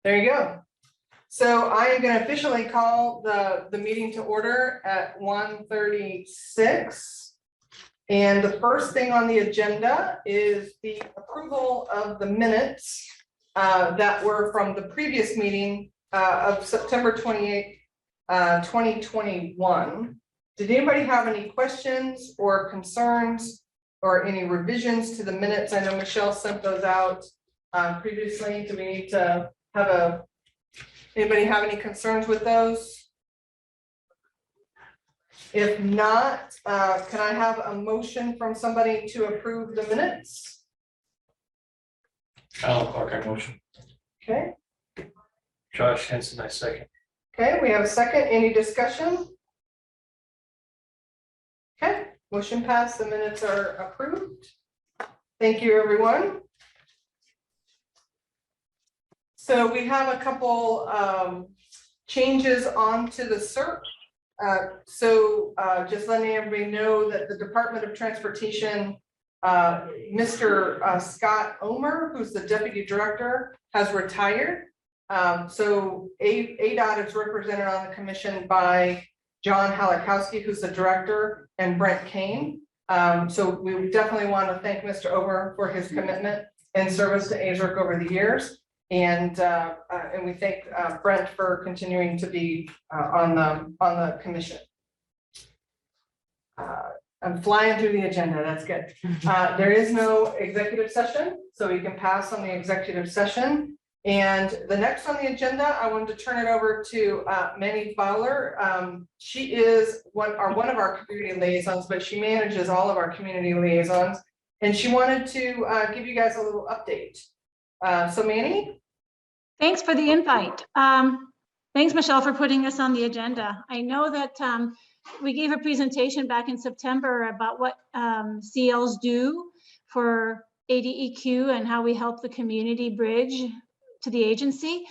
There you go. So I am going to officially call the meeting to order at 1:36. And the first thing on the agenda is the approval of the minutes that were from the previous meeting of September 28th, 2021. Did anybody have any questions or concerns or any revisions to the minutes? I know Michelle sent those out previously. Do we need to have anybody have any concerns with those? If not, can I have a motion from somebody to approve the minutes? Alan Clark, I motion. Okay. Josh Henson, I second. Okay, we have a second. Any discussion? Okay, motion passed. The minutes are approved. Thank you, everyone. So we have a couple changes onto the search. Just letting everybody know that the Department of Transportation, Mr. Scott Omer, who's the Deputy Director, has retired. So ADOT is represented on the commission by John Halakowski, who's the Director, and Brent Kane. So we definitely want to thank Mr. Omer for his commitment and service to AZSERC over the years. And we thank Brent for continuing to be on the commission. I'm flying through the agenda. That's good. There is no executive session, so we can pass on the executive session. And the next on the agenda, I wanted to turn it over to Manny Fowler. She is one of our community liaisons, but she manages all of our community liaisons. And she wanted to give you guys a little update. So Manny? Thanks for the invite. Thanks, Michelle, for putting us on the agenda. I know that we gave a presentation back in September about what CLs do for ADEQ and how we help the community bridge to the agency.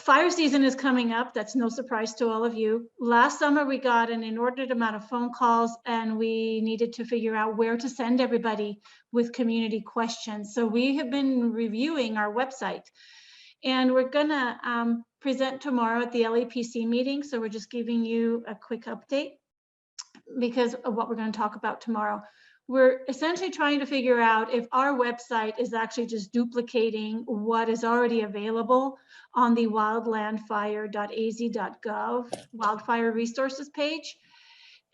Fire season is coming up. That's no surprise to all of you. Last summer, we got an inordinate amount of phone calls and we needed to figure out where to send everybody with community questions. So we have been reviewing our website. And we're gonna present tomorrow at the LAPC meeting. So we're just giving you a quick update because of what we're gonna talk about tomorrow. We're essentially trying to figure out if our website is actually just duplicating what is already available on the wildlandfire.az.gov wildfire resources page.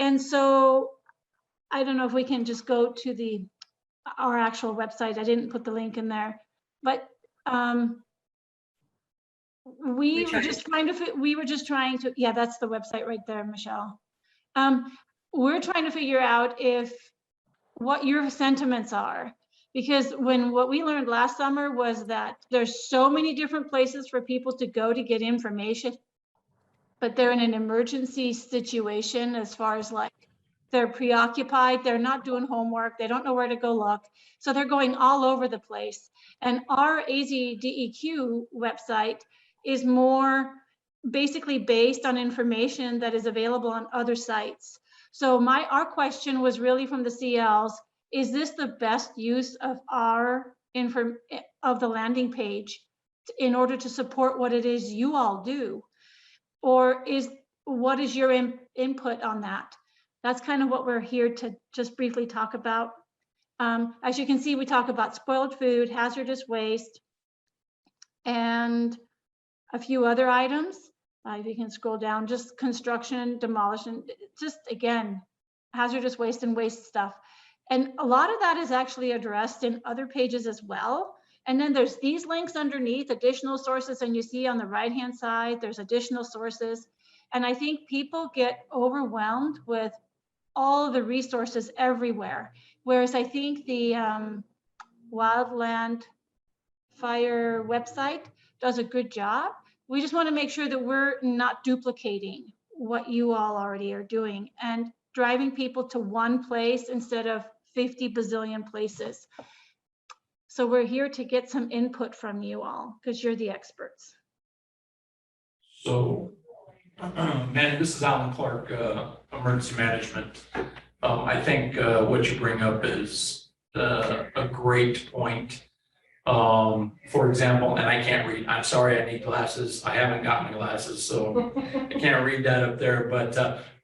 And so I don't know if we can just go to our actual website. I didn't put the link in there, but we were just trying to, yeah, that's the website right there, Michelle. We're trying to figure out what your sentiments are, because what we learned last summer was that there's so many different places for people to go to get information, but they're in an emergency situation as far as like they're preoccupied, they're not doing homework, they don't know where to go look, so they're going all over the place. And our AZDEQ website is more basically based on information that is available on other sites. So our question was really from the CLs, is this the best use of the landing page in order to support what it is you all do? Or what is your input on that? That's kind of what we're here to just briefly talk about. As you can see, we talk about spoiled food, hazardous waste, and a few other items. If you can scroll down, just construction, demolition, just again, hazardous waste and waste stuff. And a lot of that is actually addressed in other pages as well. And then there's these links underneath, additional sources, and you see on the right-hand side, there's additional sources. And I think people get overwhelmed with all of the resources everywhere. Whereas I think the Wildland Fire website does a good job. We just want to make sure that we're not duplicating what you all already are doing and driving people to one place instead of 50 bazillion places. So we're here to get some input from you all because you're the experts. So, man, this is Alan Clark, Emergency Management. I think what you bring up is a great point. For example, and I can't read, I'm sorry, I need glasses. I haven't got my glasses, so I can't read that up there. But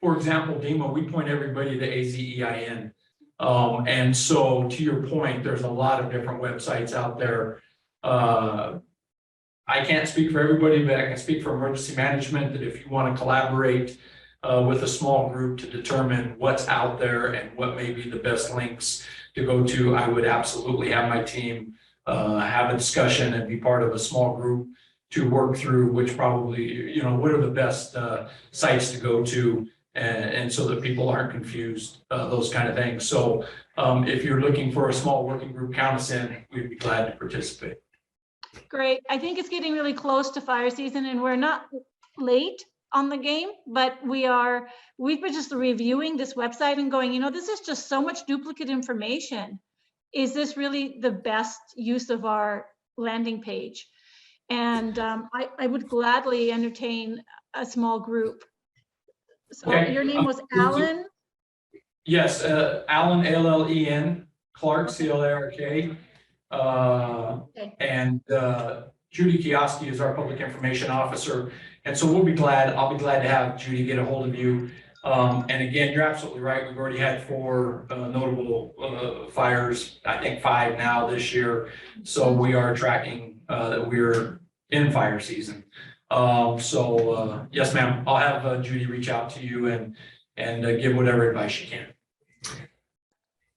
for example, DEMA, we point everybody to AZEIN. And so to your point, there's a lot of different websites out there. I can't speak for everybody, but I can speak for emergency management that if you want to collaborate with a small group to determine what's out there and what may be the best links to go to, I would absolutely have my team have a discussion and be part of a small group to work through which probably, you know, what are the best sites to go to, and so that people aren't confused, those kind of things. So if you're looking for a small working group, count us in. We'd be glad to participate. Great. I think it's getting really close to fire season and we're not late on the game, but we've been just reviewing this website and going, you know, this is just so much duplicate information. Is this really the best use of our landing page? And I would gladly entertain a small group. So Okay. your name was Alan? Yes, Alan, A-L-L-E-N, Clark, C-L-A-R-K. Okay. And Judy Kioski is our public information officer. And so I'll be glad to have Judy get a hold of you. And again, you're absolutely right. We've already had 4 notable fires, I think 5 now this year. So we are tracking that we're in fire season. Yes, ma'am, I'll have Judy reach out to you and give whatever advice she can.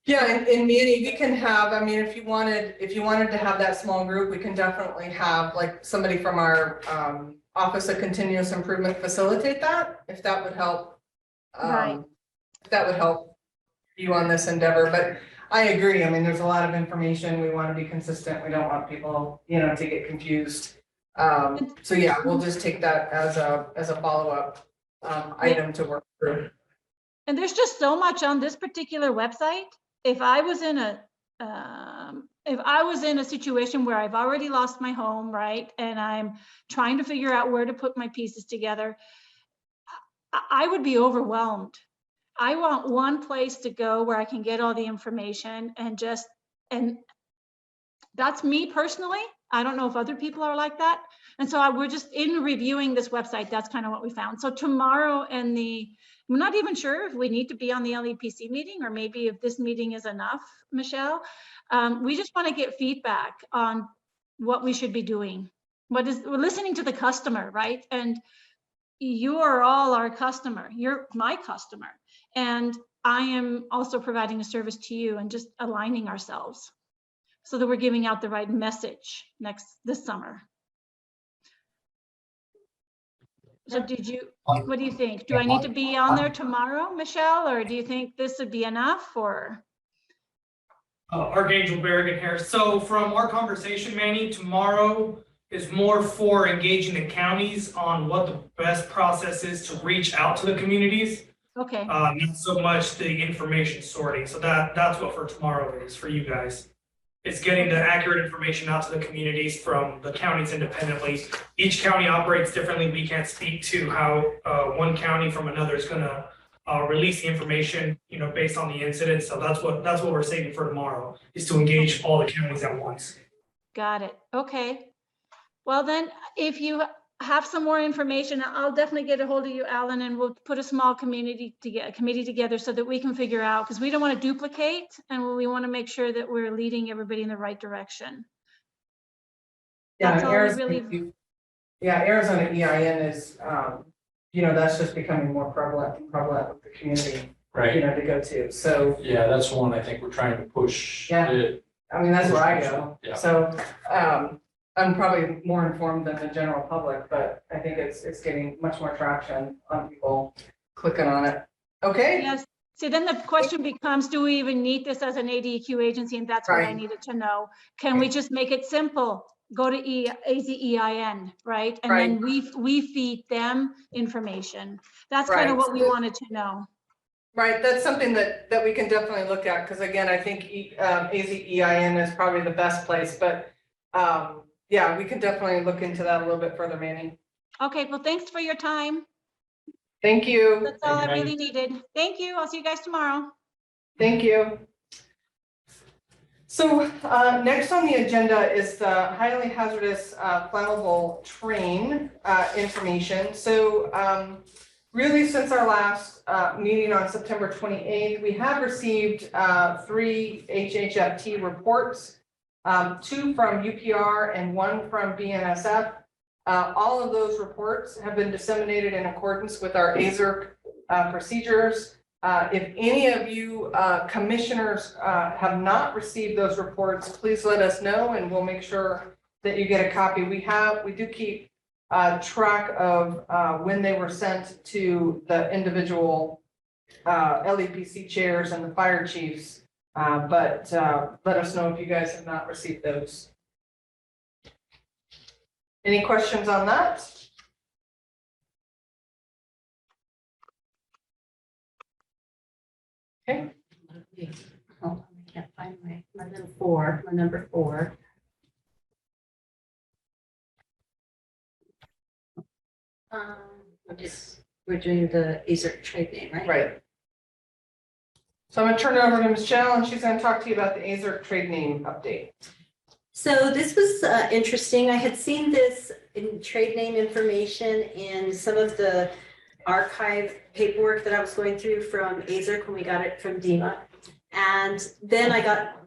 Yeah, and Manny, we can have, I mean, if you wanted to have that small group, we can definitely have like somebody from our Office of Continuous Improvement facilitate that, if that would help. Right. If that would help you on this endeavor. But I agree. I mean, there's a lot of information. We want to be consistent. We don't want people, you know, to get confused. So yeah, we'll just take that as a follow-up item to work through. And there's just so much on this particular website. If I was in a situation where I've already lost my home, right, and I'm trying to figure out where to put my pieces together, I would be overwhelmed. I want one place to go where I can get all the information and that's me personally. I don't know if other people are like that. And so we're just in reviewing this website. That's kind of what we found. So tomorrow I'm not even sure if we need to be on the LEPC meeting or maybe if this meeting is enough, Michelle. We just want to get feedback on what we should be doing. We're listening to the customer, right? And you are all our customer. You're my customer. And I am also providing a service to you and just aligning ourselves so that we're giving out the right message this summer. So what do you think? Do I need to be on there tomorrow, Michelle, or do you think this would be enough, or? Archangel Berrigan here. So from our conversation, Manny, tomorrow is more for engaging the counties on what the best process is to reach out to the communities. Okay. Not so much the information sorting. So that's what for tomorrow is for you guys. It's getting the accurate information out to the communities from the counties independently. Each county operates differently. We can't speak to how one county from another is going to release the information, you know, based on the incident. So that's what we're saving for tomorrow, is to engage all the counties at once. Got it. Okay. Well, then, if you have some more information, I'll definitely get a hold of you, Alan, and we'll put a small committee together so that we can figure out, because we don't want to duplicate and we want to make sure that we're leading everybody in the right direction. Yeah, Arizona EIN is, you know, that's just becoming more prevalent with the community, Right. You know, to go to. So yeah, that's one I think we're trying to push. Yeah. I mean, that's where I go. Yeah. So I'm probably more informed than the general public, but I think it's getting much more traction on people clicking on it. Okay. Yes. So then the question becomes, do we even need this as an ADEQ agency? And that's what I needed to know. Can we just make it simple? Go to AZEIN, right? And then we feed them information. That's kind of what we wanted to know. Right, that's something that we can definitely look at, because again, I think AZEIN is probably the best place, but yeah, we can definitely look into that a little bit further, Manny. Okay, well, thanks for your time. Thank you. That's all I really needed. Thank you. I'll see you guys tomorrow. Thank you. So next on the agenda is the highly hazardous flammable train information. So really, since our last meeting on September 28th, we have received 3 HHFT reports, 2 from UPR and 1 from BNSF. All of those reports have been disseminated in accordance with our AZERC procedures. If any of you commissioners have not received those reports, please let us know and we'll make sure that you get a copy. We do keep track of when they were sent to the individual LEPC chairs and the fire chiefs, but let us know if you guys have not received those. Any questions on that? Okay. Hold on, I can't find my little 4, my number 4. We're doing the AZERC trade name, right? Right. So I'm gonna turn it over to Michelle and she's gonna talk to you about the AZERC trade name update. So this was interesting. I had seen this in trade name information in some of the archive paperwork that I was going through from AZERC when we got it from DEMA. And then I got,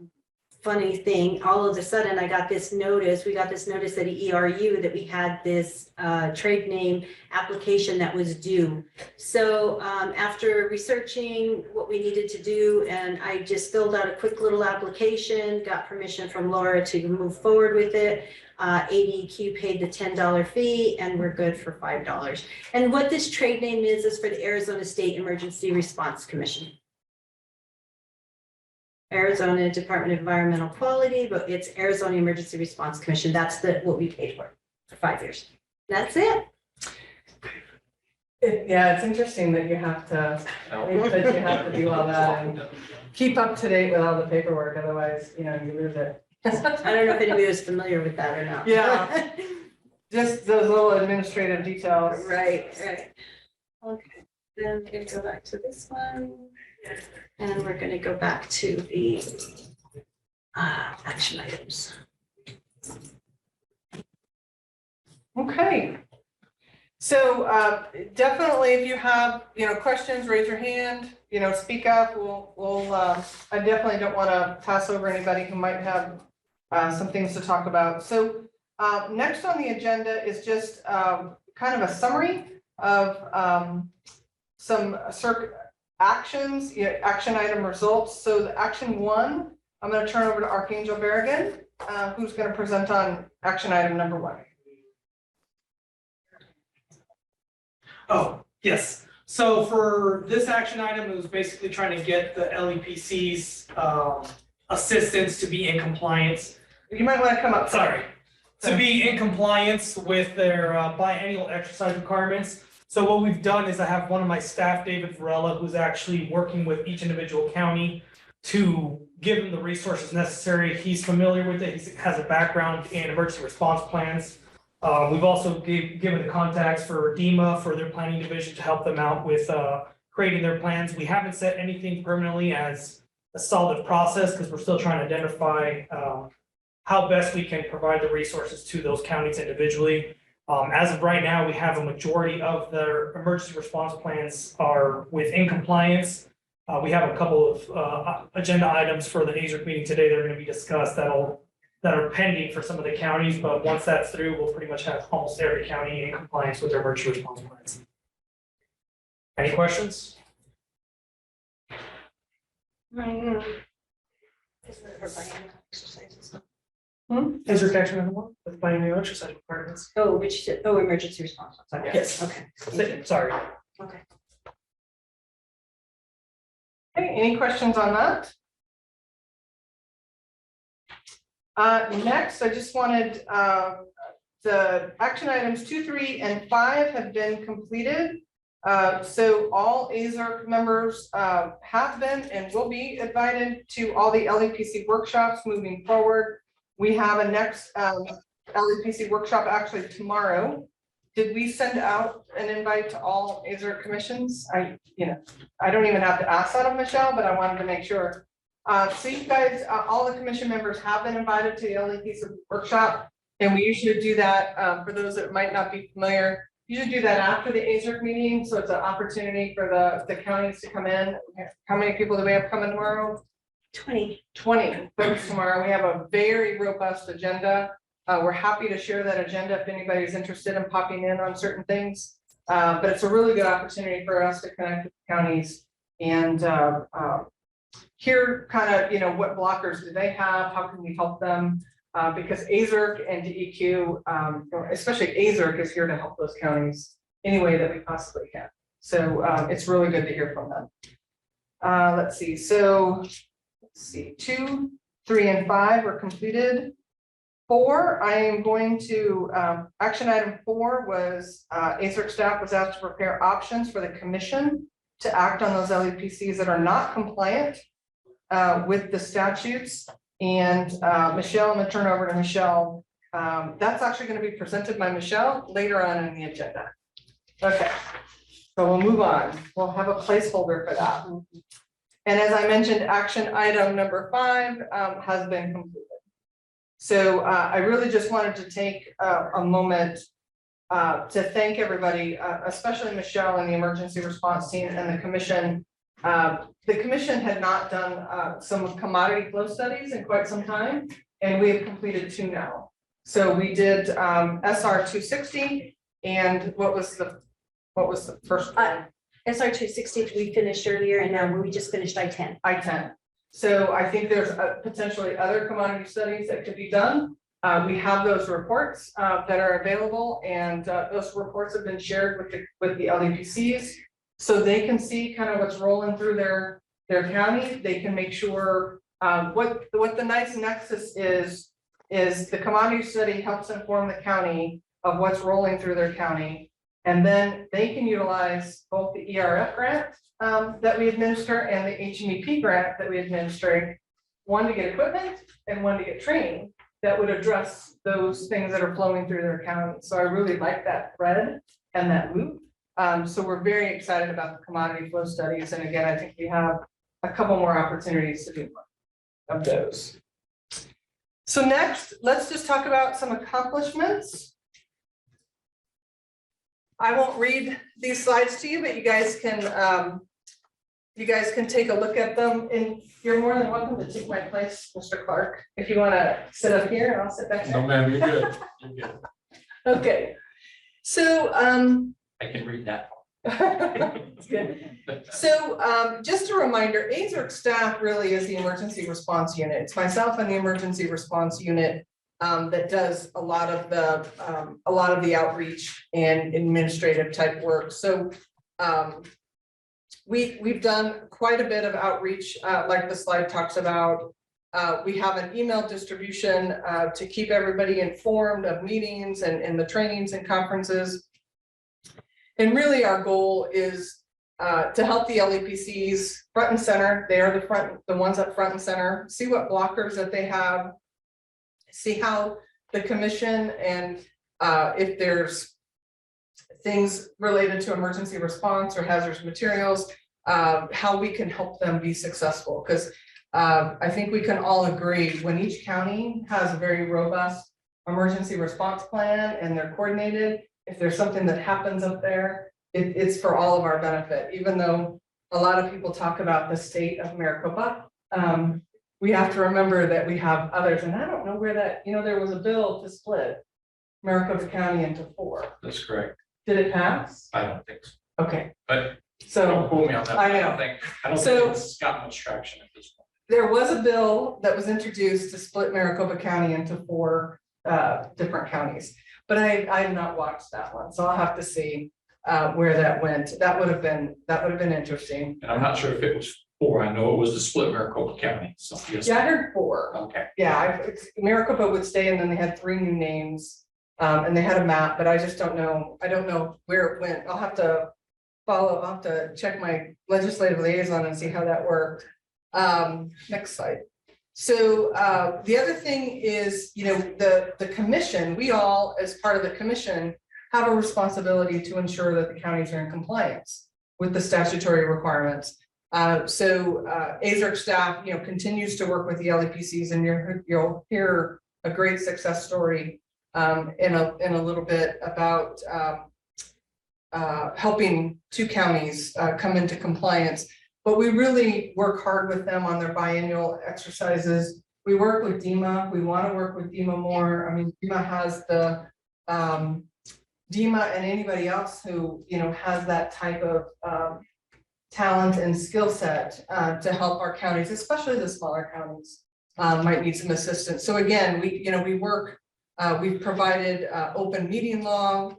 funny thing, all of a sudden I got this notice, we got this notice at ERU that we had this trade name application that was due. So after researching what we needed to do, and I just filled out a quick little application, got permission from Laura to move forward with it. ADQ paid the $10 fee and we're good for $5. And what this trade name is for the Arizona State Emergency Response Commission. Arizona Department of Environmental Quality, but it's Arizona Emergency Response Commission. That's what we paid for 5 years. That's it. Yeah, it's interesting that you have to do all that and keep up to date with all the paperwork, otherwise, you lose it. I don't know if anybody was familiar with that or not. Yeah. Just those little administrative details. Right. Okay, then we're gonna go back to this one. And we're gonna go back to the action items. Okay. So definitely, if you have questions, raise your hand. Speak up. I definitely don't want to pass over anybody who might have some things to talk about. So next on the agenda is just kind of a summary of some AZSERC actions, action item results. So the action 1, I'm going to turn over to Archangel Berrigan, who's going to present on action item number 1. Oh, yes. So for this action item, it was basically trying to get the LEPC's assistance to be in compliance. You might want to come up. Sorry. To be in compliance with their biennial exercise requirements. So what we've done is I have one of my staff, David Varela, who's actually working with each individual county to give him the resources necessary. He's familiar with it. He has a background in emergency response plans. We've also given the contacts for DEMA for their planning division to help them out with creating their plans. We haven't set anything permanently as a solid process because we're still trying to identify how best we can provide the resources to those counties individually. As of right now, we have a majority of their emergency response plans are within compliance. We have a couple of agenda items for the AZERC meeting today that are going to be discussed that are pending for some of the counties, but once that's through, we'll pretty much have almost every county in compliance with their emergency response plans. Any questions? AZERC action number 1 with biennial exercise requirements. Oh, emergency response. Sorry. Yes. Okay. Sorry. Okay. Okay, any questions on that? Next, I just wanted, the action items 2, 3, and 5 have been completed. So all AZERC members have been and will be invited to all the LEPC workshops moving forward. We have a next LEPC workshop actually tomorrow. Did we send out an invite to all AZERC commissions? I don't even have to ask that of Michelle, but I wanted to make sure So you guys, all the commission members have been invited to the LEP workshop. And we usually do that, for those that might not be familiar, usually do that after the AZERC meeting. So it's an opportunity for the counties to come in. How many people do we have coming tomorrow? 20. 20 folks tomorrow. We have a very robust agenda. We're happy to share that agenda if anybody's interested in popping in on certain things. But it's a really good opportunity for us to connect with counties and hear kind of, what blockers do they have? How can we help them? Because AZERC and DEQ, especially AZERC, is here to help those counties any way that we possibly can. So it's really good to hear from them. Let's see. So let's see. 2, 3, and 5 are completed. 4, I am going to action item 4 was AZERC staff was asked to prepare options for the commission to act on those LEPCs that are not compliant with the statutes. And Michelle, I'm going to turn over to Michelle. That's actually going to be presented by Michelle later on in the agenda. Okay, so we'll move on. We'll have a placeholder for that. And as I mentioned, action item number 5 has been completed. So I really just wanted to take a moment to thank everybody, especially Michelle and the emergency response team and the commission. The commission had not done some commodity flow studies in quite some time, and we have completed 2 now. So we did SR 260, and what was the first one? SR 260 we finished earlier, and now we just finished I-10. I-10. So I think there's potentially other commodity studies that could be done. We have those reports that are available, and those reports have been shared with the LEPCs. So they can see kind of what's rolling through their county. They can make sure what the nice nexus is the commodity study helps inform the county of what's rolling through their county. And then they can utilize both the ERF grant that we administer and the HMEP grant that we administer, one to get equipment and one to get training that would address those things that are flowing through their county. So I really like that thread and that loop. So we're very excited about the commodity flow studies. And again, I think we have a couple more opportunities to do more of those. So next, let's just talk about some accomplishments. I won't read these slides to you, but you guys can take a look at them, and you're more than welcome to take my place, Mr. Clark, if you want to sit up here and I'll sit back there. No, ma'am, you're good. You're good. Okay. So I can read that. Good. So just a reminder, AZERC staff really is the emergency response unit. It's myself and the emergency response unit that does a lot of the outreach and administrative type work. So we've done quite a bit of outreach, like the slide talks about. We have an email distribution to keep everybody informed of meetings and the trainings and conferences. And really our goal is to help the LEPCs front and center. They are the ones up front and center, see what blockers that they have, see how the commission and if there's things related to emergency response or hazardous materials, how we can help them be successful. Because I think we can all agree when each county has a very robust emergency response plan and they're coordinated, if there's something that happens up there, it's for all of our benefit. Even though a lot of people talk about the state of Maricopa, we have to remember that we have others. And I don't know where that, there was a bill to split Maricopa County into 4. That's correct. Did it pass? I don't think so. Okay. But So don't quote me on that. I know. I don't So- think it's got much traction at this point. there was a bill that was introduced to split Maricopa County into 4 different counties. But I have not watched that one, so I'll have to see where that went. That would have been interesting. And I'm not sure if it was 4. I know it was to split Maricopa County. So yes. Yeah, I heard 4. Okay. Yeah, Maricopa would stay, and then they had 3 new names, and they had a map, but I just don't know. I don't know where it went. I'll have to follow. I'll have to check my legislative liaison and see how that worked. Next slide. So the other thing is, the commission, we all, as part of the commission, have a responsibility to ensure that the counties are in compliance with the statutory requirements. AZERC staff, continues to work with the LEPCs, and you'll hear a great success story in a little bit about helping 2 counties come into compliance. But we really work hard with them on their biennial exercises. We work with DEMA. We want to work with DEMA more. I mean, DEMA has the DEMA and anybody else who has that type of talent and skill set to help our counties, especially the smaller counties, might need some assistance. So again, we work. We've provided open meeting law.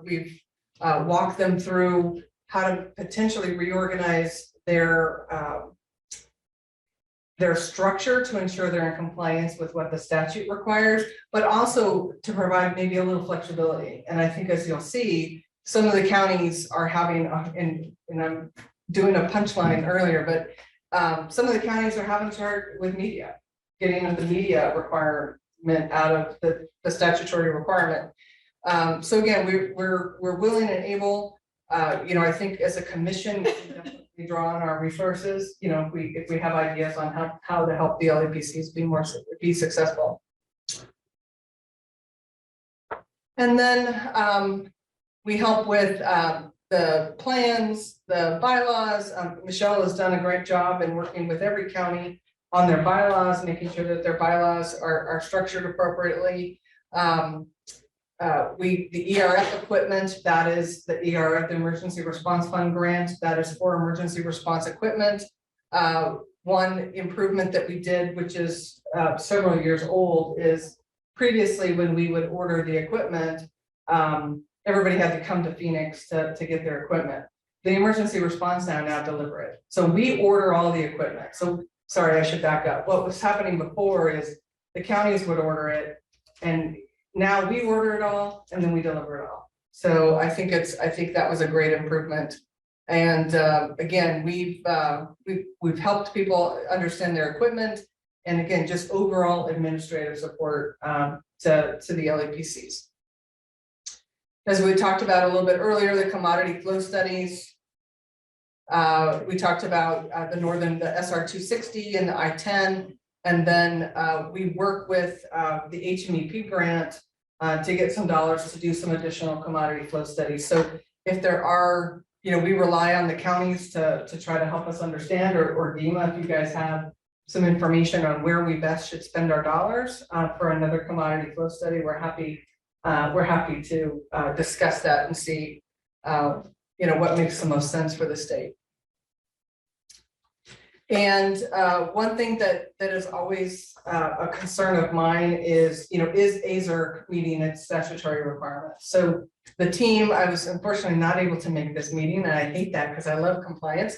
We've walked them through how to potentially reorganize their structure to ensure they're in compliance with what the statute requires, but also to provide maybe a little flexibility. And I think, as you'll see, some of the counties are having, and I'm doing a punchline earlier, but some of the counties are having to start with media, getting the media requirement out of the statutory requirement. So again, we're willing and able. I think as a commission, we can definitely draw on our resources. If we have ideas on how to help the LEPCs be successful. And then we help with the plans, the bylaws. Michelle has done a great job in working with every county on their bylaws, making sure that their bylaws are structured appropriately. The ERF equipment, that is the ERF, the Emergency Response Fund grant, that is for emergency response equipment. One improvement that we did, which is several years old, is previously when we would order the equipment, everybody had to come to Phoenix to get their equipment. The emergency response now deliver it. So we order all the equipment. So sorry, I should back up. What was happening before is the counties would order it, and now we order it all and then we deliver it all. So I think that was a great improvement. And again, we've helped people understand their equipment, and again, just overall administrative support to the LEPCs. As we talked about a little bit earlier, the commodity flow studies. We talked about the SR 260 and the I-10. And then we work with the HMEP grant to get some dollars to do some additional commodity flow studies. So if there are, we rely on the counties to try to help us understand, or DEMA, if you guys have some information on where we best should spend our dollars for another commodity flow study, we're happy to discuss that and see what makes the most sense for the state. And one thing that is always a concern of mine is AZERC meeting its statutory requirements? So the team, I was unfortunately not able to make this meeting, and I hate that because I love compliance,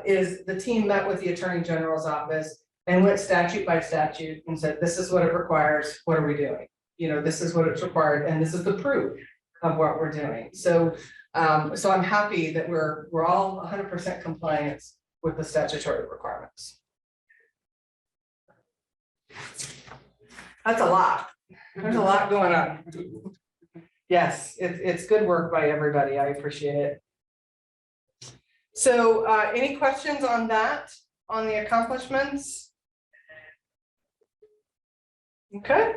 is the team met with the Attorney General's office and went statute by statute and said, this is what it requires, what are we doing? This is what it's required, and this is the proof of what we're doing. So so I'm happy that we're all 100% compliance with the statutory requirements. That's a lot. There's a lot going on. Yes, it's good work by everybody. I appreciate it. So any questions on that, on the accomplishments? Okay.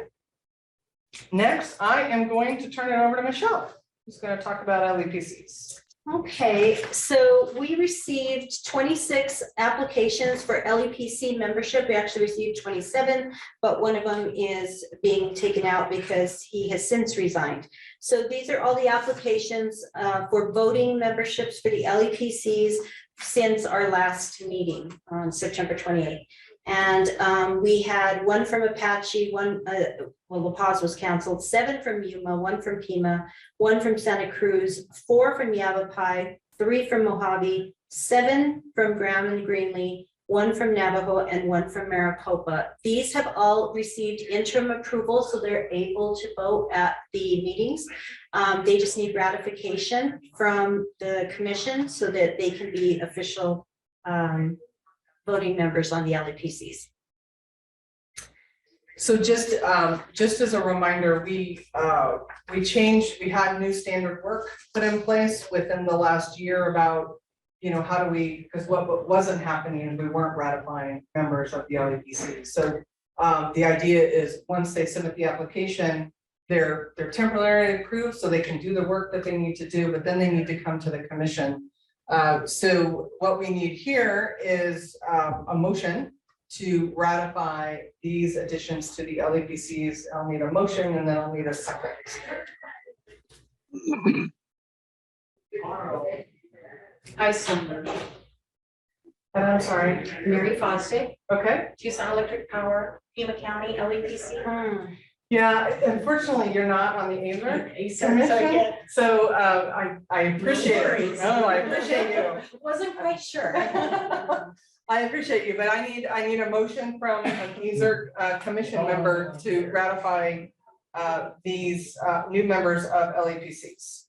Next, I am going to turn it over to Michelle, who's going to talk about LEPCs. Okay, so we received 26 applications for LEPC membership. We actually received 27, but one of them is being taken out because he has since resigned. So these are all the applications for voting memberships for the LEPCs since our last meeting on September 28th. And we had one from Apache, La Paz was canceled, 7 from Yuma, 1 from Pima, 1 from Santa Cruz, 4 from Yavapai, 3 from Mojave, 7 from Graham and Greeley, 1 from Navajo, and 1 from Maricopa. These have all received interim approval, so they're able to vote at the meetings. They just need ratification from the commission so that they can be official voting members on the LEPCs. So just as a reminder, we had new standard work put in place within the last year about how do we, because what wasn't happening is we weren't ratifying members of the LEPC. So the idea is once they submit the application, they're temporarily approved so they can do the work that they need to do, but then they need to come to the commission. So what we need here is a motion to ratify these additions to the LEPCs. I'll need a motion and then I'll need a second. I assume And I'm sorry. Mary Foster, Okay. Tucson Electric Power, Pima County, LEPC. Yeah, unfortunately, you're not on the AZERC So I commission, get- so I appreciate it. No, I appreciate you. Wasn't quite sure. I appreciate you, but I need a motion from an AZERC commission member to ratify these new members of LEPCs.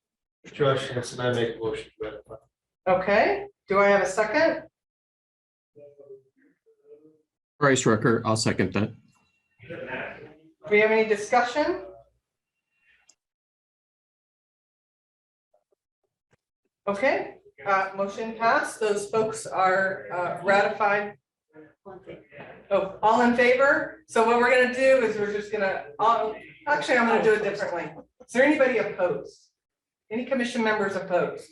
Josh Hanson, I make a motion to ratify. Okay, do I have a second? Bryce Rucker, I'll second that. Do we have any discussion? Okay, motion passed. Those folks are ratified. Oh, all in favor? So what we're gonna do is we're just gonna, actually, I'm gonna do it differently. Is there anybody opposed? Any commission members opposed?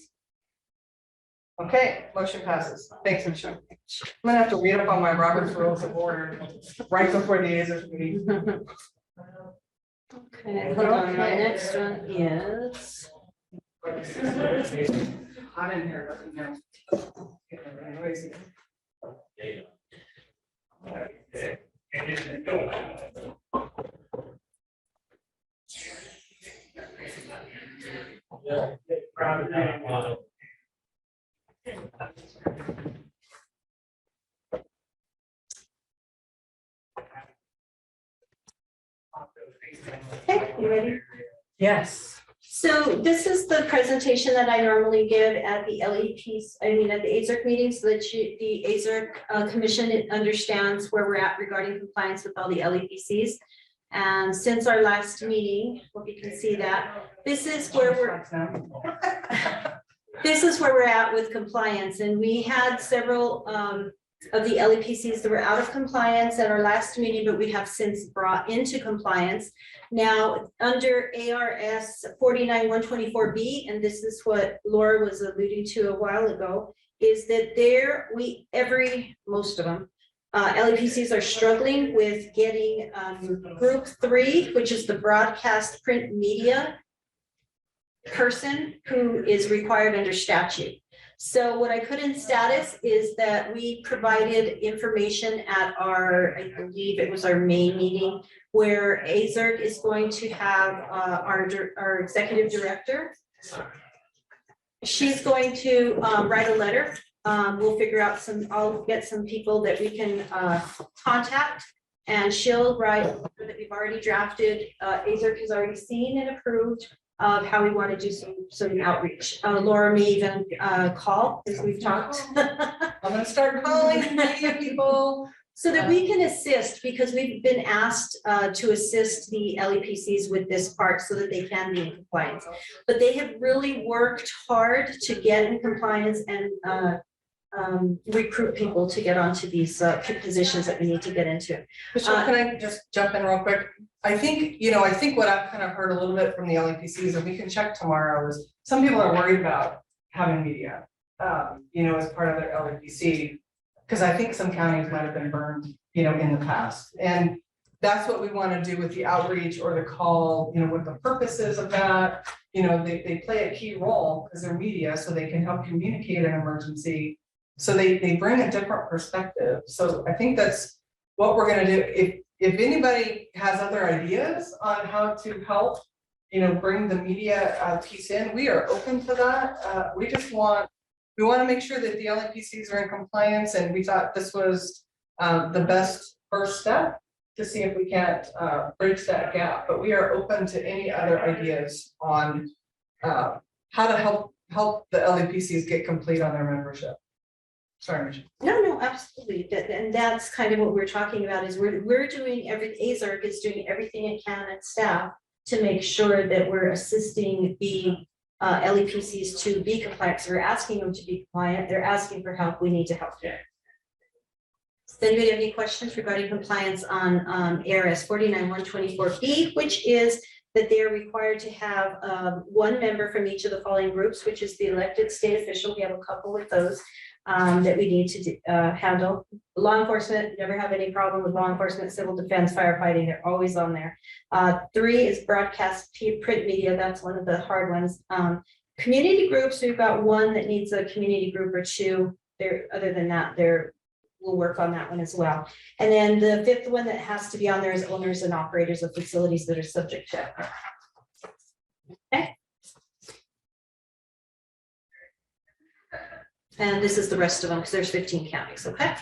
Okay, motion passes. Thanks, Michelle. I'm gonna have to read up on my Robert's Rules of Order right before the AZERC meeting. Okay, hold on, my next one is, Hot in here, let me know. Getting really noisy. okay, you ready? Yes. So this is the presentation that I normally give at the LEPs, at the AZERC meetings, so that the AZERC commission understands where we're at regarding compliance with all the LEPCs. And since our last meeting, hope you can see that, this is where we're at with compliance. And we had several of the LEPCs that were out of compliance at our last meeting, but we have since brought into compliance. Now, under ARS 49124B, and this is what Laura was alluding to a while ago, is that most of them, LEPCs are struggling with getting group 3, which is the broadcast print media person who is required under statute. So what I put in status is that we provided information at our, I believe it was our May meeting, where AZERC is going to have our executive director. She's going to write a letter. We'll figure out I'll get some people that we can contact, and she'll write that we've already drafted. AZERC has already seen and approved of how we want to do some outreach. Laura may even call, as we've talked. I'm gonna start calling media people. So that we can assist, because we've been asked to assist the LEPCs with this part so that they can be in compliance. But they have really worked hard to get in compliance and recruit people to get onto these positions that we need to get into. Michelle, can I just jump in real quick? I think what I've kind of heard a little bit from the LEPCs, and we can check tomorrow, is some people are worried about having media, as part of their LEPC, because I think some counties might have been burned, in the past. And that's what we want to do with the outreach or the call, what the purpose is of that. They play a key role because they're media, so they can help communicate an emergency. So they bring a different perspective. So I think that's what we're gonna do. If anybody has other ideas on how to help, bring the media piece in, we are open to that. We want to make sure that the LEPCs are in compliance, and we thought this was the best first step to see if we can't bridge that gap. But we are open to any other ideas on how to help the LEPCs get complete on their membership. Sorry, Michelle. No, absolutely. And that's kind of what we're talking about, is we're doing AZERC is doing everything it can, and staff, to make sure that we're assisting the LEPCs to be compliant. So we're asking them to be compliant. They're asking for help. We need to help them. Does anybody have any questions regarding compliance on ARS 49-124B, which is that they are required to have one member from each of the following groups, which is the elected state official. We have a couple of those that we need to handle. Law enforcement, never have any problem with law enforcement, civil defense, firefighting, they're always on there. 3 is broadcast print media, that's one of the hard ones. Community groups, we've got 1 that needs a community group or 2. There, other than that, we'll work on that one as well. And then the 5th one that has to be on there is owners and operators of facilities that are subject to. Okay. And this is the rest of them because there's 15 counties, okay?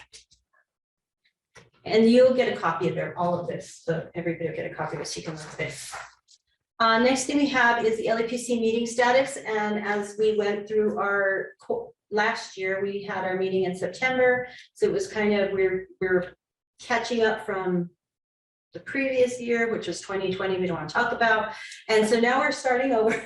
And you'll get a copy of all of this, so everybody will get a copy of this, you can look at it. Next thing we have is the LEPC meeting status, and as we went through our last year, we had our meeting in September, so it was kind of, we're catching up from the previous year, which was 2020, we don't want to talk about. And so now we're starting over.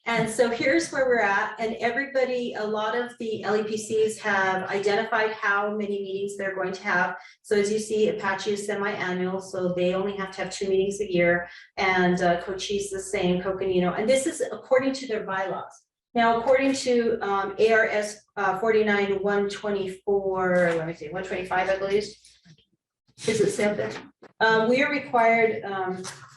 And so here's where we're at. And everybody, a lot of the LEPCs have identified how many meetings they're going to have. So as you see, Apache is semi-annual, so they only have to have 2 meetings a year. And Cochise the same, Coconino. And this is according to their bylaws. Now, according to ARS 49-124, let me see, 125, I believe. Is it something? We are required,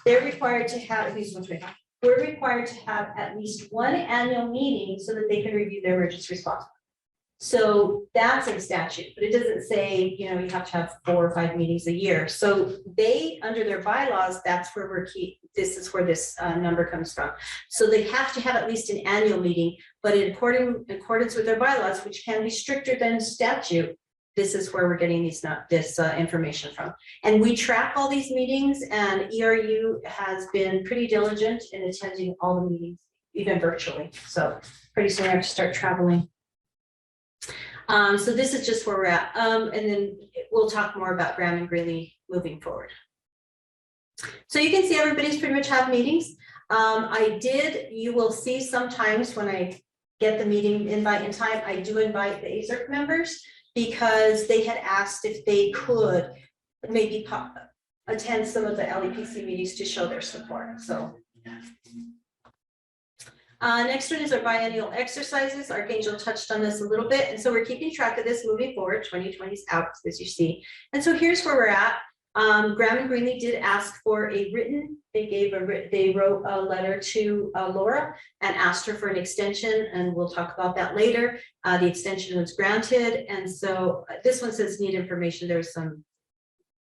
they're required to have at least 125. We're required to have at least 1 annual meeting so that they can review their emergency response. So that's in statute, but it doesn't say, you know, you have to have 4 or 5 meetings a year. So they, under their bylaws, that's where this is where this number comes from. So they have to have at least an annual meeting, but in accordance with their bylaws, which can be stricter than statute, this is where we're getting this information from. And we track all these meetings, and ERU has been pretty diligent in attending all the meetings, even virtually. So pretty soon I have to start traveling. So this is just where we're at. And then we'll talk more about Graham and Greeley moving forward. So you can see everybody's pretty much have meetings. You will see sometimes when I get the meeting invite in time, I do invite the AZERC members, because they had asked if they could maybe attend some of the LEPC meetings to show their support. So next one is our biennial exercises. Archangel touched on this a little bit, and so we're keeping track of this moving forward. 2020 is out, as you see. And so here's where we're at. Graham and Greeley did ask for a written. They wrote a letter to Laura and asked her for an extension, and we'll talk about that later. The extension was granted, and so this one says need information. There's some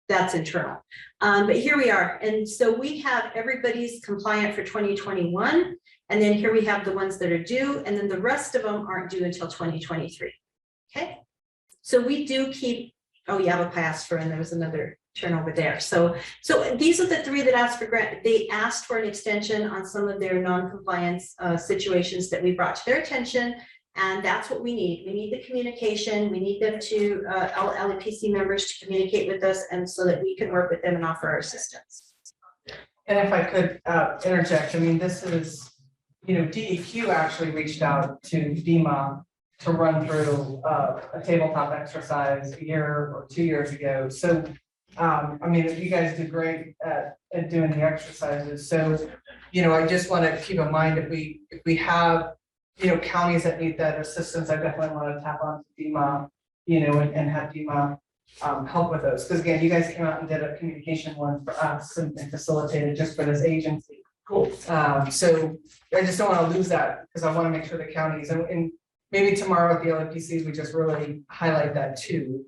that's internal, but here we are. And so we have everybody's compliant for 2021, and then here we have the ones that are due, and then the rest of them aren't due until 2023. Okay, so we do keep. Oh yeah, a pass for, and there was another turnover there. So these are the 3 that asked for grant. They asked for an extension on some of their non-compliance situations that we brought to their attention, and that's what we need. We need the communication. We need them to LEPC members to communicate with us, and so that we can work with them and offer our assistance. And if I could interject, I mean, this is, you know, DEQ actually reached out to DEMA to run through a tabletop exercise a year or 2 years ago. So I mean, you guys did great at doing the exercises. So, you know, I just want to keep in mind if we have, you know, counties that need that assistance, I definitely want to tap on to DEMA, you know, and have DEMA help with those. Because again, you guys came out and did a communication one for us and facilitated just for this agency. Cool. So I just don't want to lose that, because I want to make sure the counties and maybe tomorrow with the LEPCs, we just really highlight that too.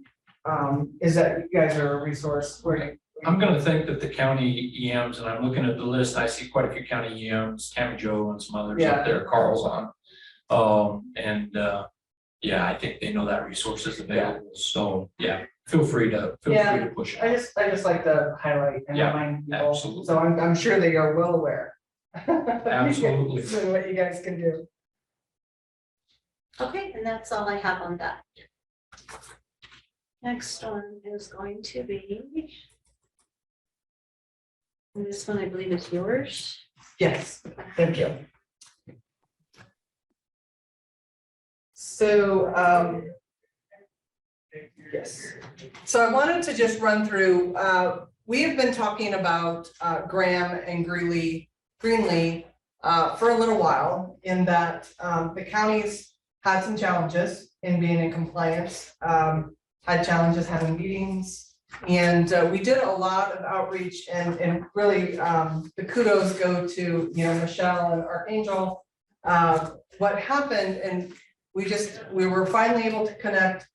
Is that you guys are a resource where I'm gonna think that the county EMs, and I'm looking at the list, I see quite a few county EMs, Tammy Jo and some others up there, Carl's on. Yeah, I think they know that resource is available, so yeah, feel free to push it. I just like to highlight and remind people. Absolutely. So I'm sure they are well aware. Absolutely. So what you guys can do. Okay, and that's all I have on that. Next one is going to be, and this one I believe is yours. Yes, thank you. So, yes. So I wanted to just run through, we have been talking about Graham and Greeley for a little while, in that the counties had some challenges in being in compliance, had challenges having meetings. And we did a lot of outreach, and really the kudos go to, Michelle and Archangel. What happened, and we were finally able to connect.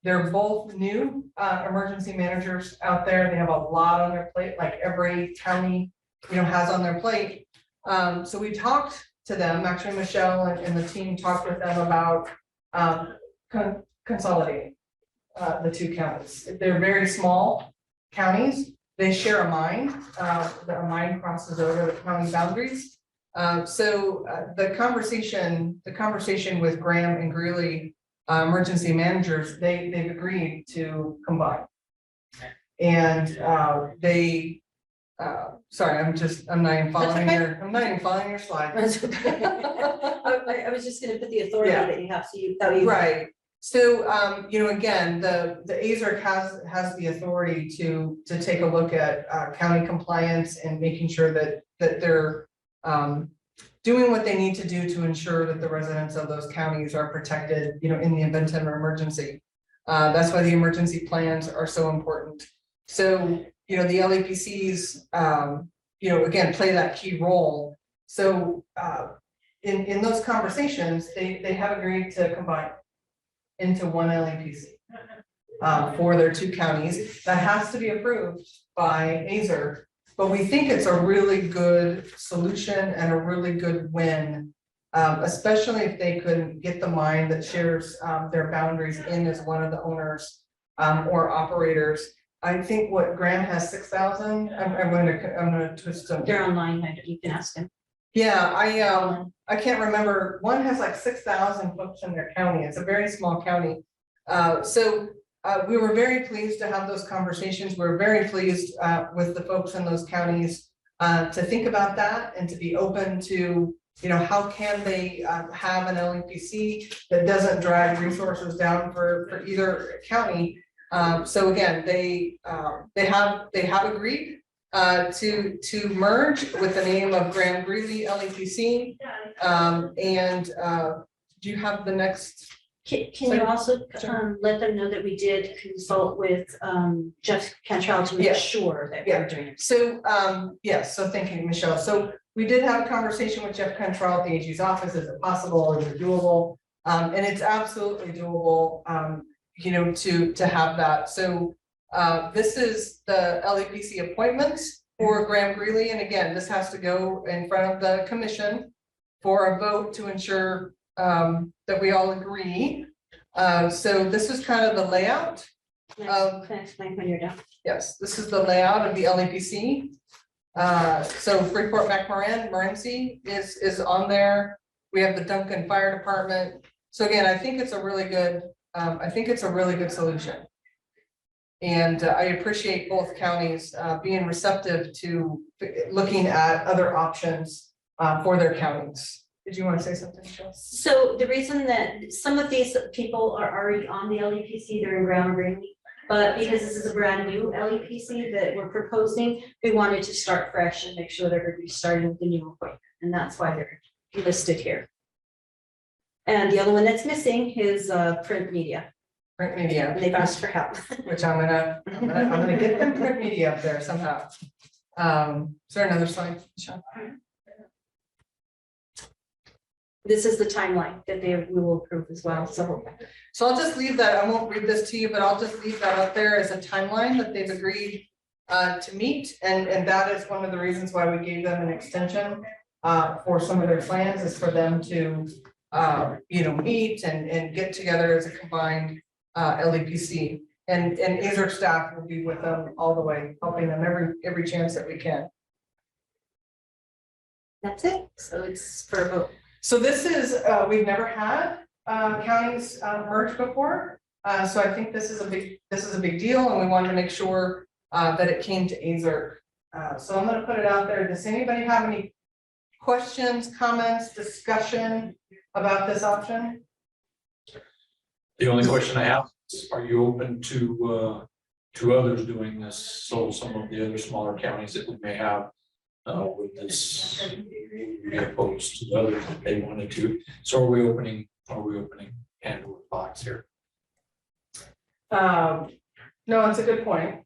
They're both new emergency managers out there. They have a lot on their plate, like every county, has on their plate. So we talked to them, actually Michelle and the team talked with them about consolidating the two counties. They're very small counties. They share a mine. A mine crosses over the county boundaries. So the conversation with Graham and Greeley emergency managers, they've agreed to combine. And sorry, I'm not even following your slide. That's okay. I was just gonna put the authority Yeah. that you have, so you. Right. So, again, the AZERC has the authority to take a look at county compliance and making sure that they're doing what they need to do to ensure that the residents of those counties are protected, in the event of an emergency. That's why the emergency plans are so important. So, the LAPCs, again, play that key role. So, in those conversations, they have agreed to combine into one LAPC for their two counties. That has to be approved by AZERC, but we think it's a really good solution and a really good win, especially if they could get the mine that shares their boundaries in as one of the owners or operators. I think what Graham has 6,000. I'm gonna twist them. They're online, you can ask them. Yeah, I can't remember. One has like 6,000 folks in their county. It's a very small county. So we were very pleased to have those conversations. We're very pleased with the folks in those counties to think about that and to be open to, how can they have an LEPC that doesn't drag resources down for either county. So again, they have agreed to merge with the name of Graham Greeley LEPC. Do you have the next? Can you also let them know that we did consult with Jeff Cantrell to make sure that we're doing it? So yes, so thank you, Michelle. So we did have a conversation with Jeff Cantrell at the AG's office. Is it possible? Is it doable? And it's absolutely doable, to have that. So this is the LEPC appointments for Graham Greeley. And again, this has to go in front of the commission for a vote to ensure that we all agree. So this is kind of the layout. Can I explain when you're done? Yes, this is the layout of the LEPC. So Freeport Morenci is on there. We have the Duncan Fire Department. So again, I think it's a really good solution. And I appreciate both counties being receptive to looking at other options for their counties. Did you want to say something, Michelle? So the reason that some of these people are already on the LEPC, they're in Graham Greeley, but because this is a brand new LEPC that we're proposing, we wanted to start fresh and make sure that everybody's starting with the new appointment, and that's why they're listed here. And the other one that's missing is print media. Print media. And they've asked for help. Which I'm gonna get them print media up there somehow. Is there another slide, Michelle? This is the timeline that we will approve as well, so. So I'll just leave that. I won't read this to you, but I'll just leave that up there as a timeline that they've agreed to meet. And that is one of the reasons why we gave them an extension for some of their plans, is for them to meet and get together as a combined LEPC. And AZERC staff will be with them all the way, helping them every chance that we can. That's it. So it's for a vote. So this is, we've never had counties merge before. So I think this is a big deal, and we wanted to make sure that it came to AZERC. So I'm going to put it out there. Does anybody have any questions, comments, discussion about this option? The only question I have is, are you open to others doing this? So some of the other smaller counties that we may have, with this, be opposed to others if they wanted to. So are we opening Pandora's box here? No, it's a good point.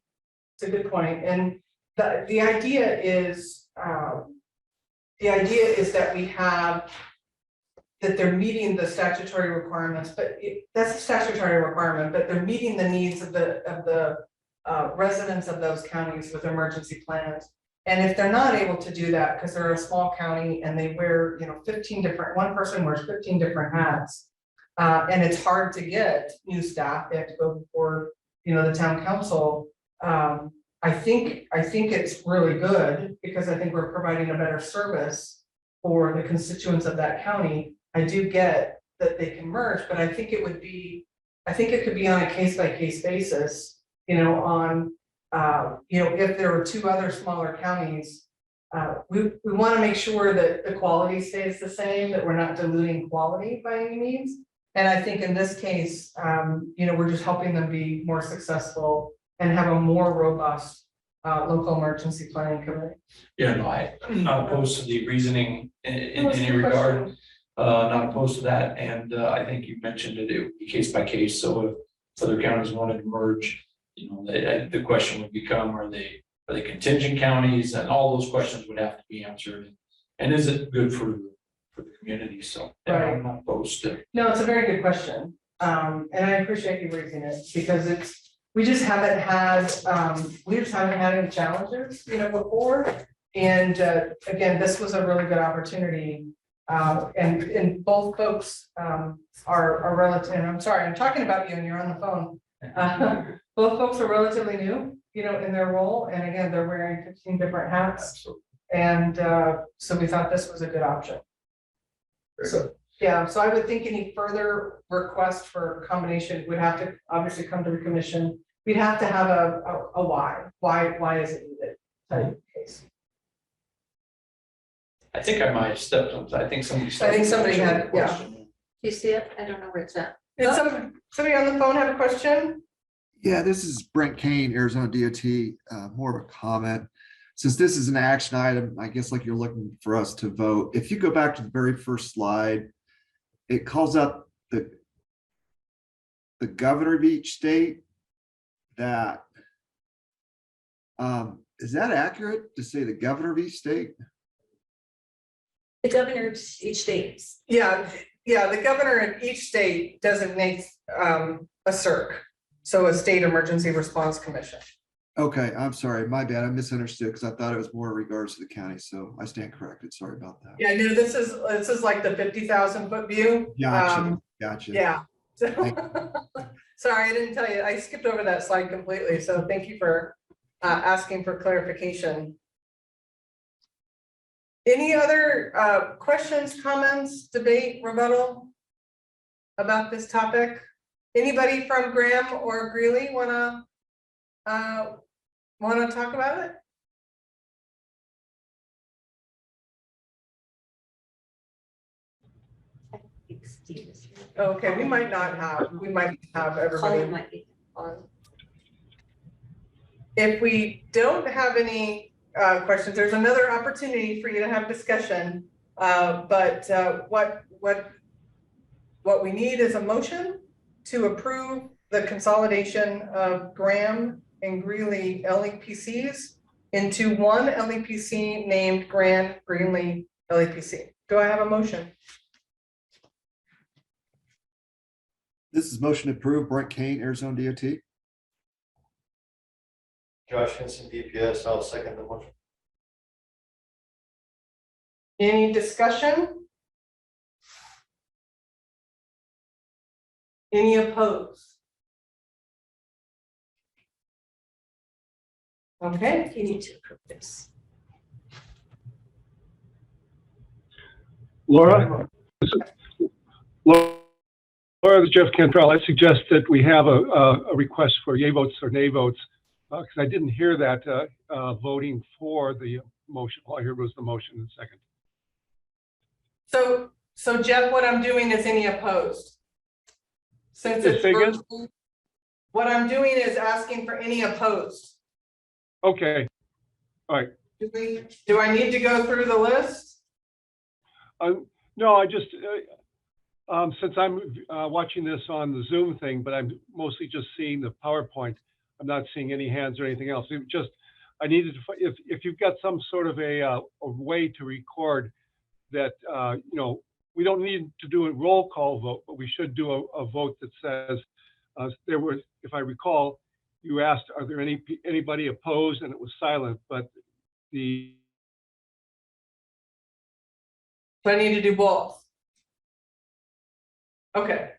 It's a good point. And the idea is that we have, that they're meeting the statutory requirements, but that's a statutory requirement, but they're meeting the needs of the residents of those counties with emergency plans. And if they're not able to do that, because they're a small county and they wear, 15 different, one person wears 15 different hats, and it's hard to get new staff, they have to go before, the town council. I think it's really good, because I think we're providing a better service for the constituents of that county. I do get that they can merge, but I think it could be on a case-by-case basis, if there are two other smaller counties, we want to make sure that the quality stays the same, that we're not diluting quality by any means. And I think in this case, we're just helping them be more successful and have a more robust local emergency planning committee. Yeah, no, I'm not opposed to the reasoning in What's any your regard. question? Not opposed to that, and I think you mentioned it would be case by case. So if other counties wanted to merge, the question would become: are they contingent counties? And all those questions would have to be answered. And is it good for the community? So yeah, Right. I'm not opposed to. No, it's a very good question. And I appreciate you raising it, because we just haven't had any challenges, before. And again, this was a really good opportunity. And both folks are relative. I'm sorry, I'm talking about you and you're on the phone. Both folks are relatively new, in their role. And again, they're wearing 15 different hats. And so we thought this was a good option. So, yeah, so I would think any further request for combination would have to obviously come to the commission. We'd have to have a why is it needed type case. I think I might have stepped on. I think somebody. had, yeah. Do you see it? I don't know where it's at. Did somebody on the phone have a question? Yeah, this is Brent Kane, Arizona DOT, more of a comment. Since this is an action item, I guess like you're looking for us to vote. If you go back to the very first slide, it calls out the governor of each state. That is that accurate to say the governor of each state? The governor of each state. Yeah, the governor in each state designates a CERC, so a state emergency response commission. Okay, I'm sorry, my bad. I misunderstood because I thought it was more in regards to the county. So I stand corrected. Sorry about that. Yeah, no, this is like the 50,000 foot view. Gotcha. Yeah. So, sorry, I didn't tell you. I skipped over that slide completely. So thank you for asking for clarification. Any other questions, comments, debate, rebuttal about this topic? Anybody from Graham or Greeley wanna talk about it? Okay, we might have everybody Might be. on. If we don't have any questions, there's another opportunity for you to have discussion. But what we need is a motion to approve the consolidation of Graham and Greeley LEPCs into one LEPC named Grand Greeley LEPC. Do I have a motion? This is motion to approve. Brent Kane, Arizona DOT. Josh Henson, DPS, I'll second the motion. Any discussion? Any opposed? Okay. You need to approve this. Laura, this is Jeff Cantrell. I suggest that we have a request for yay votes or nay votes, because I didn't hear that voting for the motion. All I heard was the motion in second. So Jeff, what I'm doing is any opposed. Since Yes, it's say again? virtual, what I'm doing is asking for any opposed. Okay, all right. Do I need to go through the list? No, I just, since I'm watching this on the Zoom thing, but I'm mostly just seeing the PowerPoint, I'm not seeing any hands or anything else. It just, I needed to, if you've got some sort of a way to record that, you know, we don't need to do a roll call vote, but we should do a vote that says, there was, if I recall, you asked, are there anybody opposed? And it was silent, but the, Do I need to do both? Okay.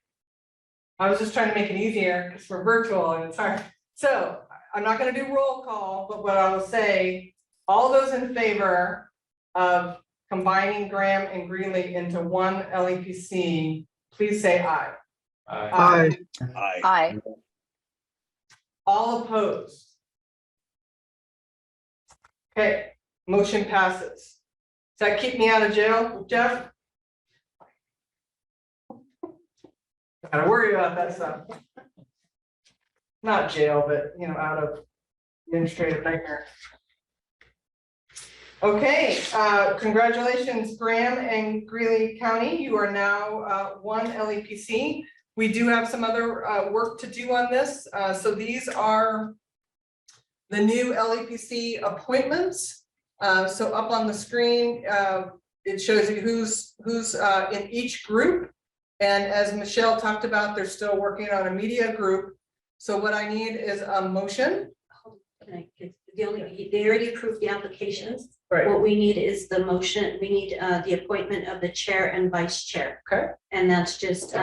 I was just trying to make it easier because we're virtual and it's hard. So I'm not gonna do roll call, but what I will say, all those in favor of combining Graham and Greeley into one LEPC, please say aye. Aye. Aye. All opposed? Okay, motion passes. Does that keep me out of jail, Jeff? Gotta worry about that stuff. Not jail, but you know, out of administrative nightmare. Okay, congratulations, Graham and Greeley County. You are now one LEPC. We do have some other work to do on this. So these are the new LEPC appointments. So up on the screen, it shows you who's in each group. And as Michelle talked about, they're still working on a media group. So what I need is a motion. They already approved the applications. Right. What we need is the motion, we need the appointment of the chair and vice chair. Okay. And that's just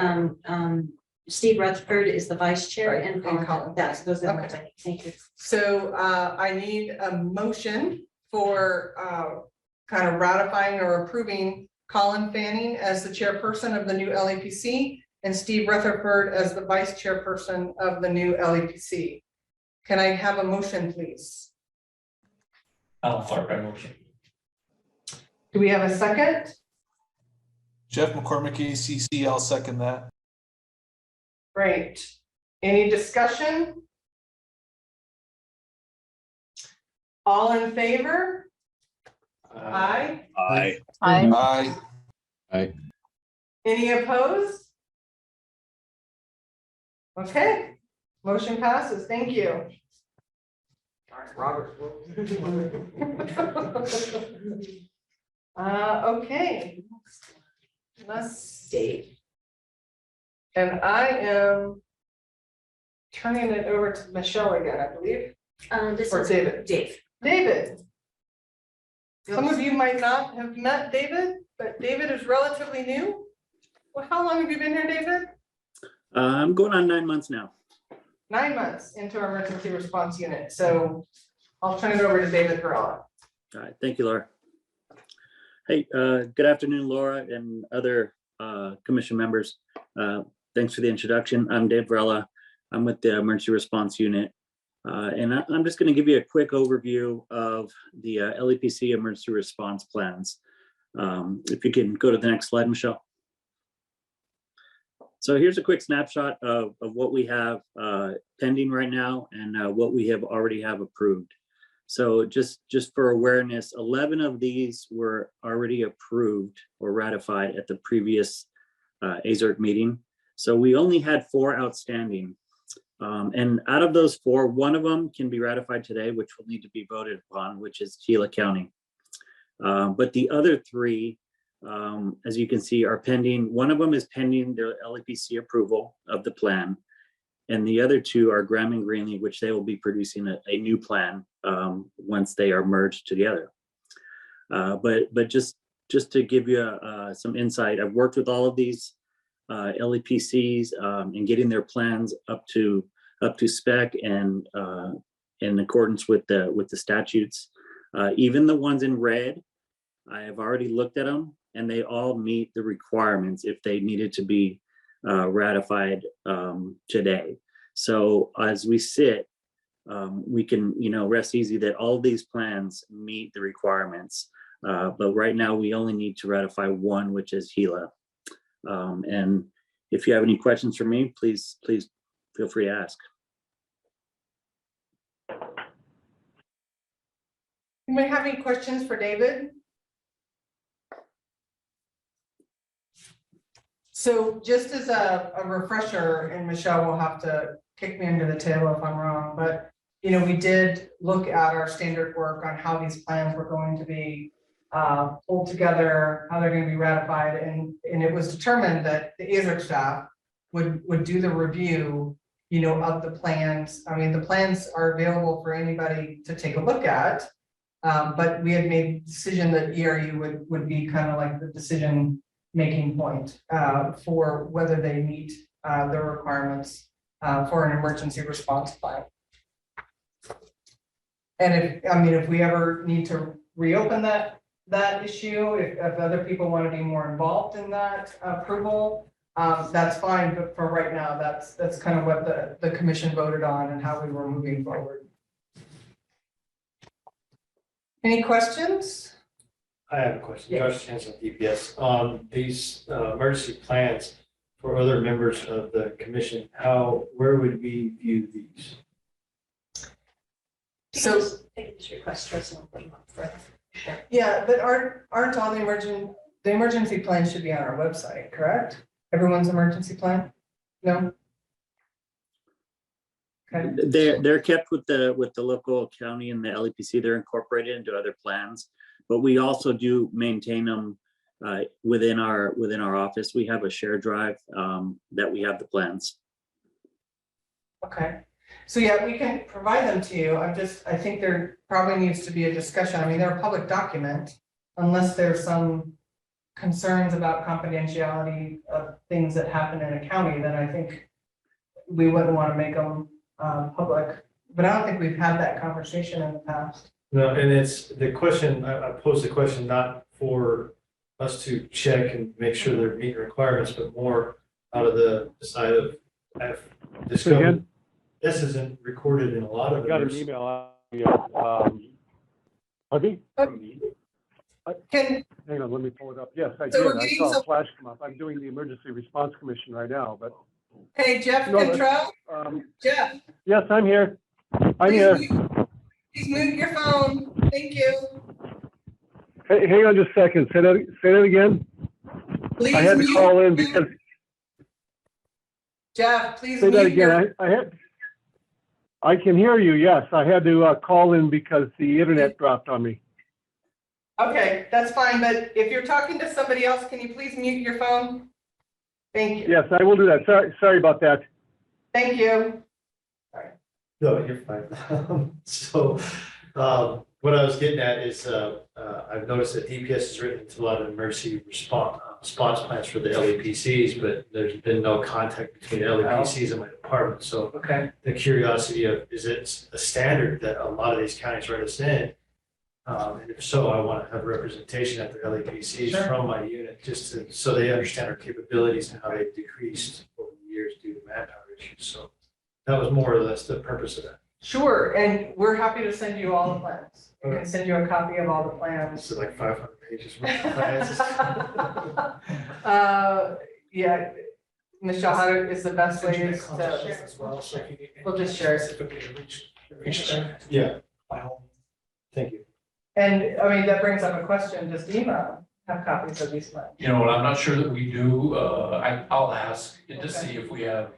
Steve Rutherford is the vice chair Right, and and Colin. that's those are. Okay. Thank you. So I need a motion for kind of ratifying or approving Colin Fanning as the chairperson of the new LEPC and Steve Rutherford as the vice chairperson of the new LEPC. Can I have a motion, please? I'll start by motion. Do we have a second? Jeff McCormick, ACC, I'll second that. Great. Any discussion? All in favor? Aye. Aye. Aye. Aye. Any opposed? Okay, motion passes. Thank you. All right, Robert. Okay. Let's see. And I am turning it over to Michelle again, I believe, This or is David. Dave. David. Some of you might not have met David, but David is relatively new. Well, how long have you been here, David? I'm going on 9 months now. 9 months into our emergency response unit. So I'll turn it over to David Varela. All right, thank you, Laura. Hey, good afternoon, Laura and other commission members. Thanks for the introduction. I'm Dave Varela. I'm with the Emergency Response Unit. And I'm just going to give you a quick overview of the LEPC emergency response plans. If you can go to the next slide, Michelle. So here's a quick snapshot of what we have pending right now and what we have already have approved. So just for awareness, 11 of these were already approved or ratified at the previous AZSERC meeting. So we only had 4 outstanding. And out of those 4, one of them can be ratified today, which will need to be voted upon, which is Gila County. But the other 3, as you can see, are pending. One of them is pending their LEPC approval of the plan. And the other 2 are Graham and Greeley, which they will be producing a new plan once they are merged together. But just to give you some insight, I've worked with all of these LEPCs in getting their plans up to spec and in accordance with the statutes. Even the ones in red, I have already looked at them and they all meet the requirements if they needed to be ratified today. So as we sit, we can rest easy that all of these plans meet the requirements. But right now we only need to ratify one, which is Gila. And if you have any questions for me, please feel free to ask. Anybody have any questions for David? So just as a refresher, and Michelle will have to kick me into the tail if I'm wrong, but we did look at our standard work on how these plans were going to be pulled together, how they're going to be ratified, and it was determined that the AZERC staff would do the review, of the plans. I mean, the plans are available for anybody to take a look at. But we had made the decision that ERU would be kind of like the decision-making point for whether they meet the requirements for an emergency response plan. And if we ever need to reopen that issue, if other people want to be more involved in that approval, that's fine. But for right now, that's kind of what the commission voted on and how we were moving forward. Any questions? I have a question. Yeah. Josh Hanson, DPS. These emergency plans for other members of the commission, where would we view these? So, They can just request personal thing further. yeah, but aren't all the emergency plans should be on our website, correct? Everyone's emergency plan? No? Okay. They're kept with the local county and the LEPC. They're incorporated into other plans, but we also do maintain them within our office. We have a share drive that we have the plans. Okay, so yeah, we can provide them to you. I think there probably needs to be a discussion. I mean, they're a public document unless there's some concerns about confidentiality of things that happen in a county, then I think we wouldn't want to make them public, but I don't think we've had that conversation in the past. No, and it's the question, I posed the question not for us to check and make sure they're meeting requirements, but more out of the side of I've discovered this isn't recorded in a lot of. I got an email. Harvey? Can, Hang on, let me pull it up. Yes, I So did. we're I getting saw a some- flash come up. I'm doing the Emergency Response Commission right now, but. hey, Jeff No, Control, Jeff. Yes, I'm here. I'm please here. Please mute your phone. Thank you. Hey, hang on just a second. Say that again. Please I had to mute- call in because, Jeff, please say that mute your. again. I can hear you, yes. I had to call in because the internet dropped on me. Okay, that's fine, but if you're talking to somebody else, can you please mute your phone? Thank you. Yes, I will do that. Sorry about that. Thank you. No, you're fine. So, what I was getting at is, I've noticed that DPS has written into a lot of emergency response plans for the LEPCs, but there's been no contact between the LEPCs and my department. So Okay. the curiosity of, is it a standard that a lot of these counties write us in? And if so, I want to have representation at the LEPCs Sure. from my unit, just to, so they understand our capabilities and how they've decreased over the years due to manpower issues. So that was more or less the purpose of that. Sure, and we're happy to send you all the plans. We can send you a copy of all the plans. This is like 500 pages. worth of plans. Yeah, Michelle, how is the best way is to, As well, so if you need we'll just share it. specifically to reach them, Yeah, by all thank you. And I mean, that brings up a question, just email, have copies of these plans. You know what, I'm not sure that we do, I'll ask to see if we have,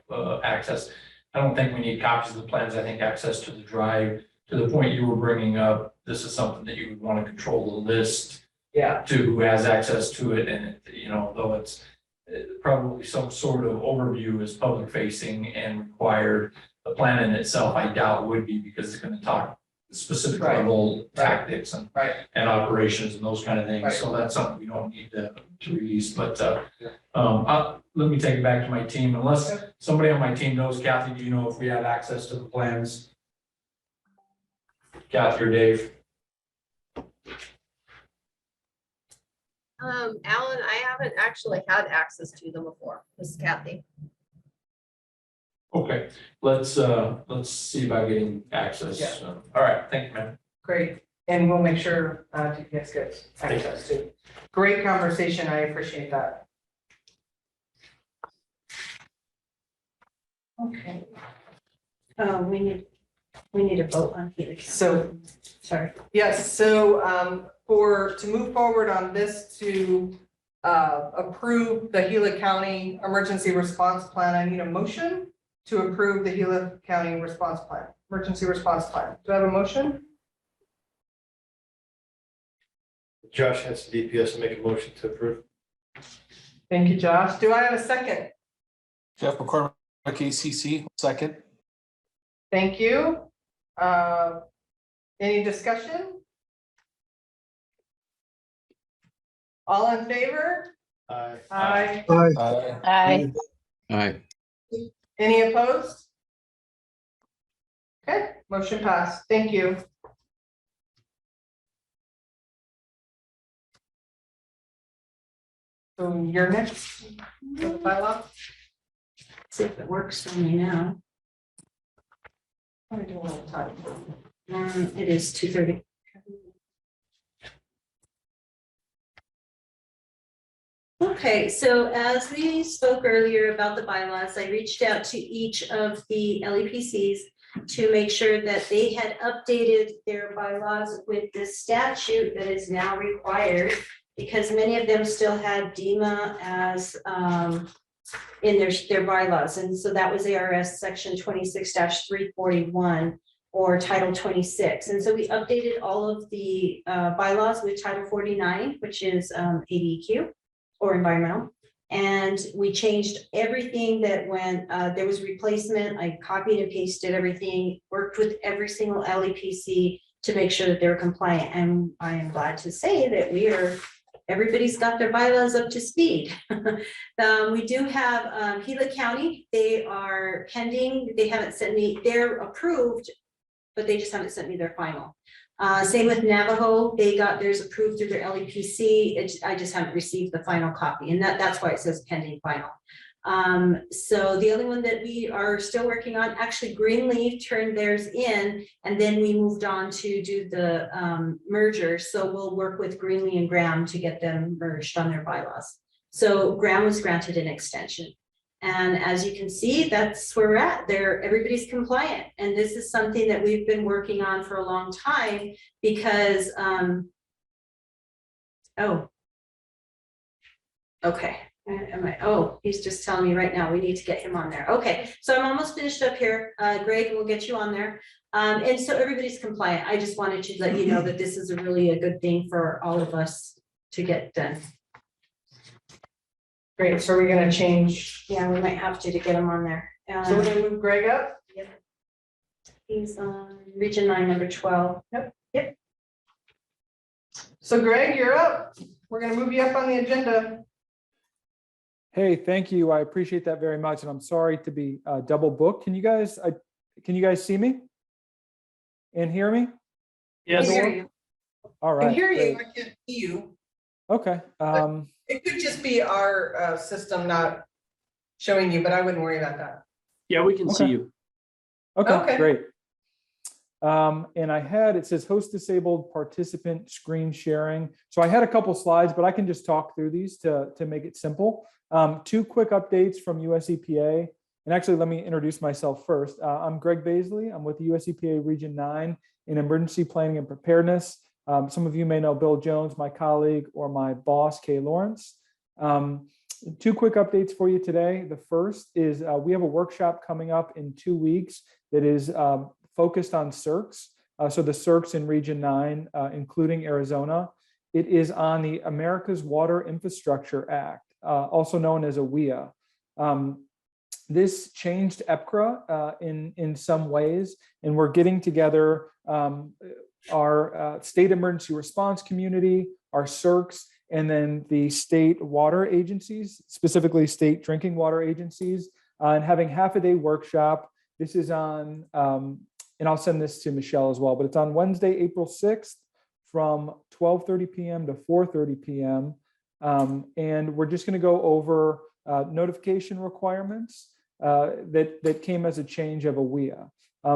access. I don't think we need copies of the plans, I think access to the drive, to the point you were bringing up, this is something that you would want to control the list Yeah, to who has access to it, and, though it's probably some sort of overview is public facing and required, the plan in itself, I doubt would be, because it's gonna talk specific Right. level tactics and right. operations and those kind of things, Right. so that's something we don't need to release, but, let me take it back to my team, unless somebody on my team knows. Kathy, do you know if we have access to the plans? Kathy or Dave? Alan, I haven't actually had access to them before. This is Kathy. Okay, let's see about getting access. Yeah. All right, thank you, man. Great, and we'll make sure TPS gets access to. Great conversation, I appreciate that. Okay. We need a vote on Helix. So, Sorry. yes, so to move forward on this to approve the Gila County Emergency Response Plan, I need a motion to approve the Gila County Response Plan, Emergency Response Plan. Do I have a motion? Josh Hanson, DPS, will make a motion to approve. Thank you, Josh. Do I have a second? Jeff McCormick, ACC, second. Thank you. Any discussion? All in favor? Aye. Aye. Aye. Aye. Any opposed? Okay, motion passed. Thank you. So you're next. For the bylaw? See if it works for me now. What are we doing all the time? It is 2:30. Okay, so as we spoke earlier about the bylaws, I reached out to each of the LEPCs to make sure that they had updated their bylaws with the statute that is now required, because many of them still had DEMA as in their bylaws. And so that was ARS section 26-341 or Title 26. And so we updated all of the bylaws with Title 49, which is ADEQ or environmental. And we changed everything that when there was replacement, I copied and pasted everything, worked with every single LEPC to make sure that they were compliant. And I am glad to say that everybody's got their bylaws up to speed. We do have Gila County, they are pending, they haven't sent me, they're approved, but they just haven't sent me their final. Same with Navajo, they got theirs approved through their LEPC, I just haven't received the final copy, and that's why it says pending final. So the other one that we are still working on, actually Greeley turned theirs in, and then we moved on to do the merger. So we'll work with Greeley and Graham to get them merged on their bylaws. So Graham was granted an extension. And as you can see, that's where we're at. Everybody's compliant. And this is something that we've been working on for a long time because, okay. He's just telling me right now, we need to get him on there. Okay, so I'm almost finished up here. Greg, we'll get you on there. And so everybody's compliant. I just wanted to let you know that this is really a good thing for all of us to get done. Great, so we're gonna change. Yeah, we might have to get him on there. So we're gonna move Greg up? Yep. He's on Region 9, number 12. Yep. So Greg, you're up. We're gonna move you up on the agenda. Hey, thank you. I appreciate that very much. And I'm sorry to be double booked. Can you guys see me and hear me? Yes. I hear you. All right. I hear you. Great. I can't see you. Okay. It could just be our system not showing you, but I wouldn't worry about that. Yeah, we can see you. Okay, great. And it says host disabled participant screen sharing. So I had a couple slides, but I can just talk through these to make it simple. 2 quick updates from US EPA. And actually, let me introduce myself first. I'm Greg Baisley. I'm with the US EPA Region 9 in Emergency Planning and Preparedness. Some of you may know Bill Jones, my colleague, or my boss, Kay Lawrence. 2 quick updates for you today. The first is we have a workshop coming up in 2 weeks that is focused on CERCs. So the CERCs in Region 9, including Arizona. It is on the America's Water Infrastructure Act, also known as AWIA. This changed EPCRA in some ways, and we're getting together our state emergency response community, our CERCs, and then the state water agencies, specifically state drinking water agencies, and having half-a-day workshop. This is on, and I'll send this to Michelle as well, but it's on Wednesday, April 6th from 12:30 p.m. to 4:30 p.m. And we're just going to go over notification requirements that came as a change of AWIA.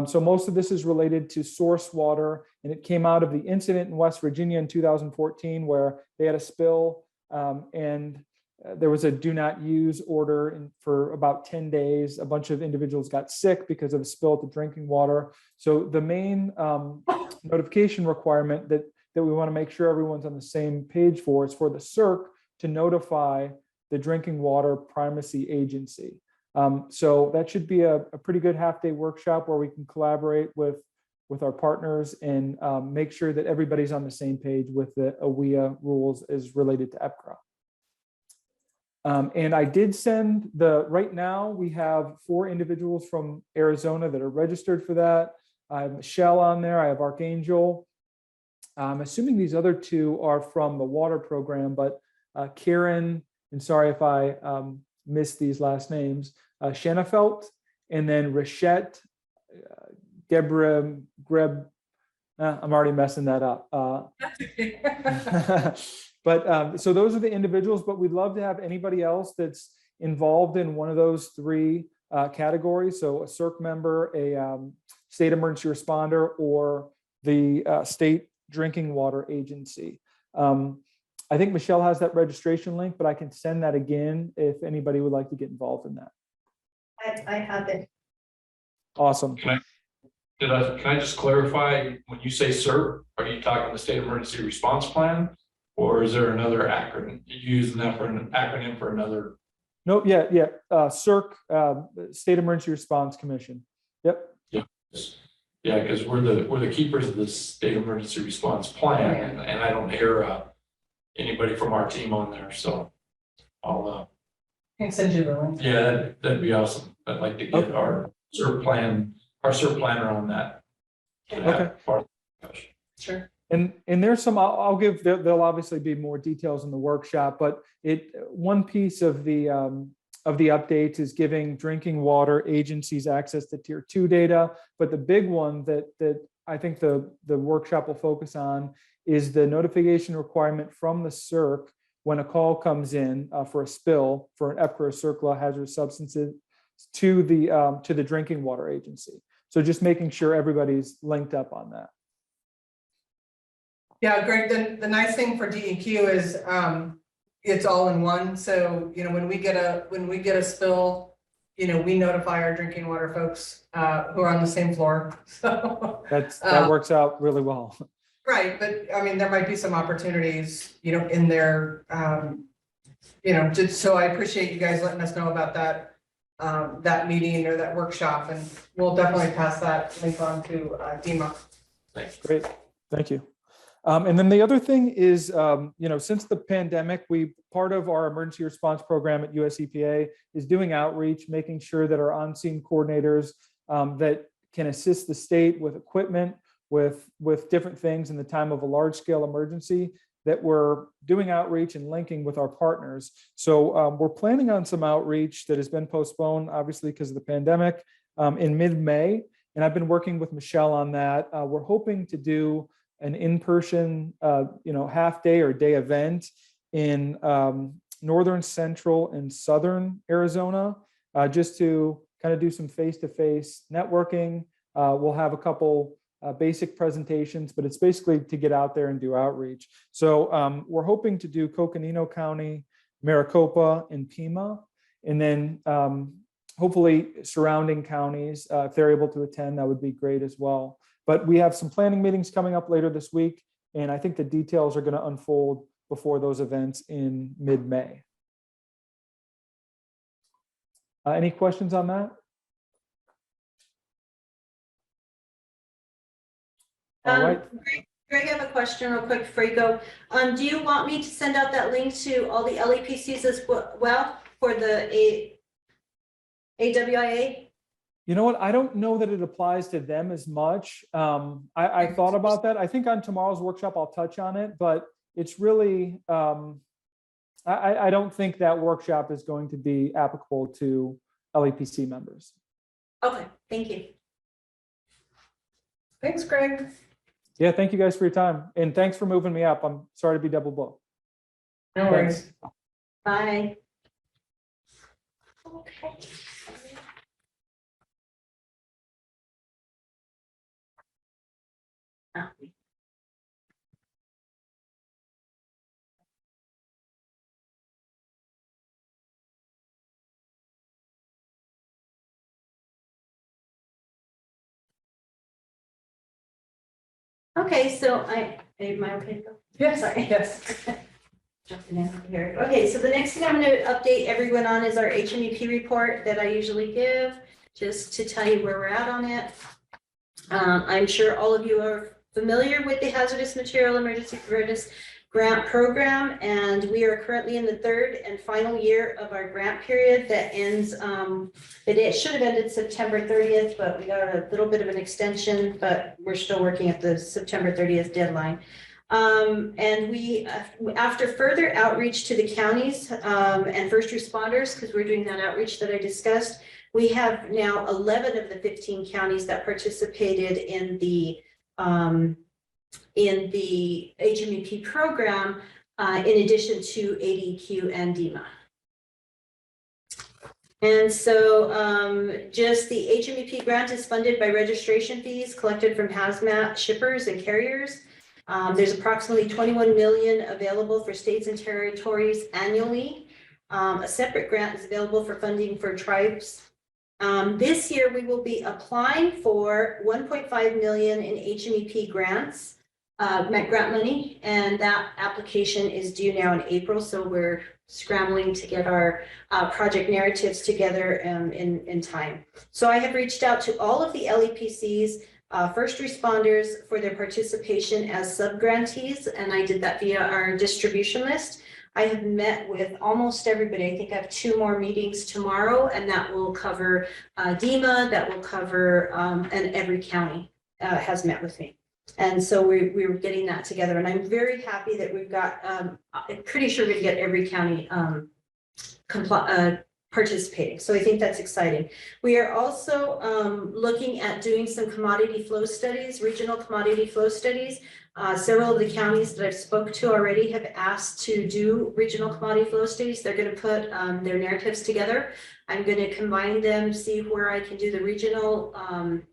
So most of this is related to source water, and it came out of the incident in West Virginia in 2014 where they had a spill, and there was a do not use order for about 10 days. A bunch of individuals got sick because of a spill at the drinking water. So the main notification requirement that we want to make sure everyone's on the same page for is for the AZSERC to notify the drinking water primacy agency. So that should be a pretty good half-day workshop where we can collaborate with our partners and make sure that everybody's on the same page with the AWEA rules as related to EPCRA. And I did send right now we have 4 individuals from Arizona that are registered for that. I have Michelle on there, I have Archangel. I'm assuming these other 2 are from the water program, but Karen, and sorry if I missed these last names, Shanafelt, and then Rachette, Greb, I'm already messing that up. But so those are the individuals, but we'd love to have anybody else that's involved in one of those 3 categories. So a AZSERC member, a state emergency responder, or the state drinking water agency. I think Michelle has that registration link, but I can send that again if anybody would like to get involved in that. I have it. Awesome. Can I just clarify, when you say CERT, are you talking the State Emergency Response Plan? Or is there another acronym, using that for an acronym for another? No, yeah. AZSERC, State Emergency Response Commission. Yep. Yeah, because we're the keepers of the State Emergency Response Plan, and I don't hear anybody from our team on there, so I'll Can send you the link. yeah, that'd be awesome. I'd like to get our CERT planner on that. Okay. Sure. And there's some, I'll give, there'll obviously be more details in the workshop, but one piece of the updates is giving drinking water agencies access to tier 2 data. But the big one that I think the workshop will focus on is the notification requirement from the AZSERC when a call comes in for a spill for an EPCRA CERCLA hazardous substances to the drinking water agency. So just making sure everybody's linked up on that. Yeah, Greg, the nice thing for DEQ is it's all in one. So, when we get a spill, we notify our drinking water folks who are on the same floor. So that works out really well. Right, but I mean, there might be some opportunities, in there, just so I appreciate you guys letting us know about that meeting or that workshop, and we'll definitely pass that link on to DEMA. Thanks. Great, thank you. And then the other thing is, since the pandemic, part of our emergency response program at US EPA is doing outreach, making sure that our on-scene coordinators that can assist the state with equipment, with different things in the time of a large-scale emergency, that we're doing outreach and linking with our partners. So we're planning on some outreach that has been postponed, obviously, because of the pandemic, in mid-May. And I've been working with Michelle on that. We're hoping to do an in-person, half-day or day event in northern, central, and southern Arizona, just to kind of do some face-to-face networking. We'll have a couple basic presentations, but it's basically to get out there and do outreach. So we're hoping to do Coconino County, Maricopa, and Pima, and then hopefully surrounding counties, if they're able to attend, that would be great as well. But we have some planning meetings coming up later this week, and I think the details are going to unfold before those events in mid-May. Any questions on that? All right. Greg, I have a question real quick before you go. Do you want me to send out that link to all the LEPCs as well for the AWIA? You know what? I don't know that it applies to them as much. I thought about that. I think on tomorrow's workshop, I'll touch on it, but it's really, I don't think that workshop is going to be applicable to LEPC members. Okay, thank you. Thanks, Greg. Yeah, thank you guys for your time. And thanks for moving me up. I'm sorry to be double booked. No worries. Bye. Okay. Okay, so am I okay? Yes, Sorry. yes. Jumping in over here. Okay, so the next thing I'm going to update everyone on is our HMEP report that I usually give, just to tell you where we're at on it. I'm sure all of you are familiar with the Hazardous Material Emergency Preparedness Grant Program, and we are currently in the third and final year of our grant period that ends, it should have ended September 30th, but we got a little bit of an extension, but we're still working at the September 30th deadline. And we, after further outreach to the counties and first responders, because we're doing that outreach that I discussed, we have now 11 of the 15 counties that participated in the HMEP program, in addition to ADQ and DEMA. And so just the HMEP grant is funded by registration fees collected from hazmat shippers and carriers. There's approximately 21 million available for states and territories annually. A separate grant is available for funding for tribes. This year we will be applying for 1.5 million in HMEP grants, grant money, and that application is due now in April. So we're scrambling to get our project narratives together in time. So I have reached out to all of the LEPCs, first responders, for their participation as sub-grantees, and I did that via our distribution list. I have met with almost everybody. I think I have 2 more meetings tomorrow, and that will cover DEMA, that will cover, and every county has met with me. And so we're getting that together, and I'm very happy that we've got, I'm pretty sure we're gonna get every county participating. So I think that's exciting. We are also looking at doing some commodity flow studies, regional commodity flow studies. Several of the counties that I've spoke to already have asked to do regional commodity flow studies. They're going to put their narratives together. I'm going to combine them, see where I can do the regional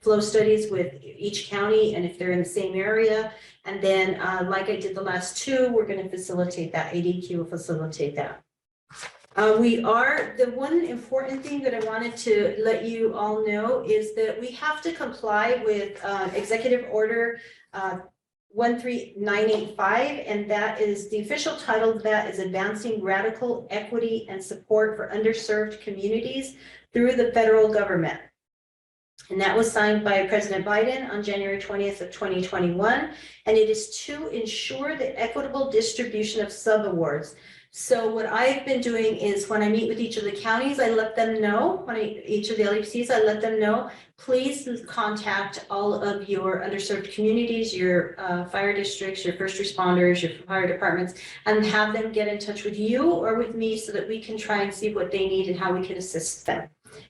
flow studies with each county and if they're in the same area. And then like I did the last 2, we're going to facilitate that. ADQ will facilitate that. The one important thing that I wanted to let you all know is that we have to comply with Executive Order 13985, and that is the official title of that is Advancing Radical Equity and Support for Underserved Communities through the Federal Government. And that was signed by President Biden on January 20th of 2021, and it is to ensure the equitable distribution of subawards. So what I've been doing is when I meet with each of the counties, I let them know, each of the LEPCs, I let them know, please contact all of your underserved communities, your fire districts, your first responders, your fire departments, and have them get in touch with you or with me so that we can try and see what they need and how we can assist them.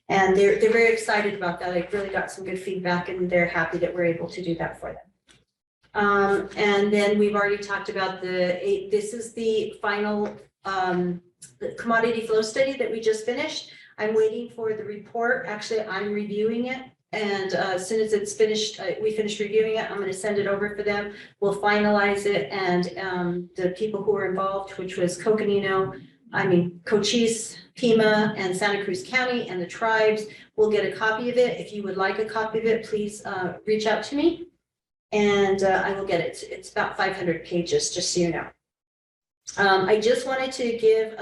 And they're very excited about that. I really got some good feedback, and they're happy that we're able to do that for them. And then we've already talked about this is the final the commodity flow study that we just finished. I'm waiting for the report. Actually, I'm reviewing it. And as soon as it's finished, we finish reviewing it, I'm going to send it over for them. We'll finalize it. And the people who were involved, which was Cochise, Pima, and Santa Cruz County, and the tribes, will get a copy of it. If you would like a copy of it, please reach out to me. And I will get it. It's about 500 pages, just so you know. I just wanted to give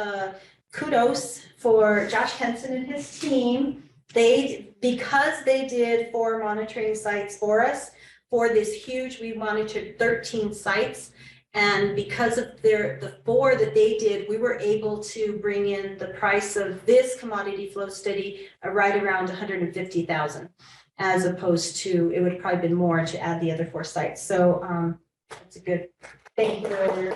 kudos for Josh Henson and his team. Because they did 4 monitoring sites for us for this huge, we monitored 13 sites. And because of the 4 that they did, we were able to bring in the price of this commodity flow study right around $150,000, as opposed to, it would have probably been more to add the other 4 sites. So that's a good. Thank you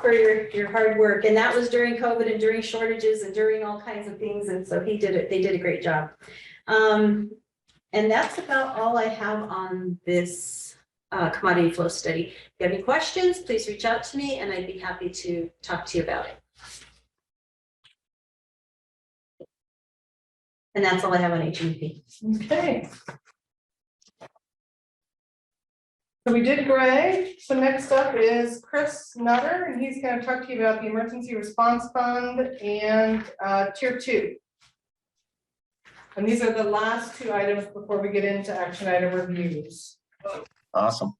for your hard work. And that was during COVID and during shortages and during all kinds of things. And so they did a great job. And that's about all I have on this commodity flow study. If you have any questions, please reach out to me and I'd be happy to talk to you about it. And that's all I have on HMEP. Okay. So we did Greg. So next up is Chris Nutter, and he's going to talk to you about the Emergency Response Fund and Tier 2. And these are the last 2 items before we get into action item reviews. Awesome.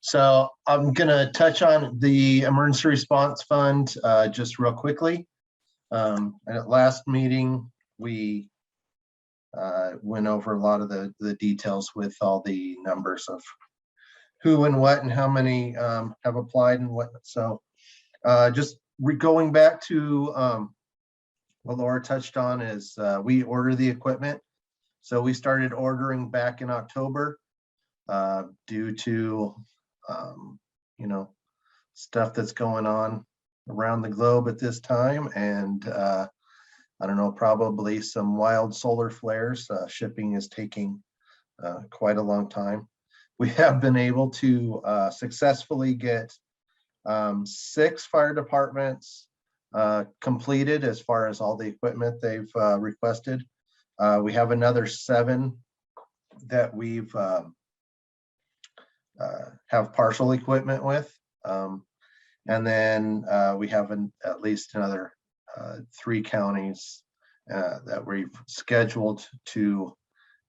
So I'm gonna touch on the emergency response fund just real quickly. At last meeting, we went over a lot of the details with all the numbers of who and what and how many have applied and what. So just going back to what Laura touched on is we order the equipment. So we started ordering back in October due to you know, stuff that's going on around the globe at this time, and I don't know, probably some wild solar flares. Shipping is taking quite a long time. We have been able to successfully get 6 fire departments completed as far as all the equipment they've requested. We have another 7 that we've have partial equipment with. And then we have at least another 3 counties that we've scheduled to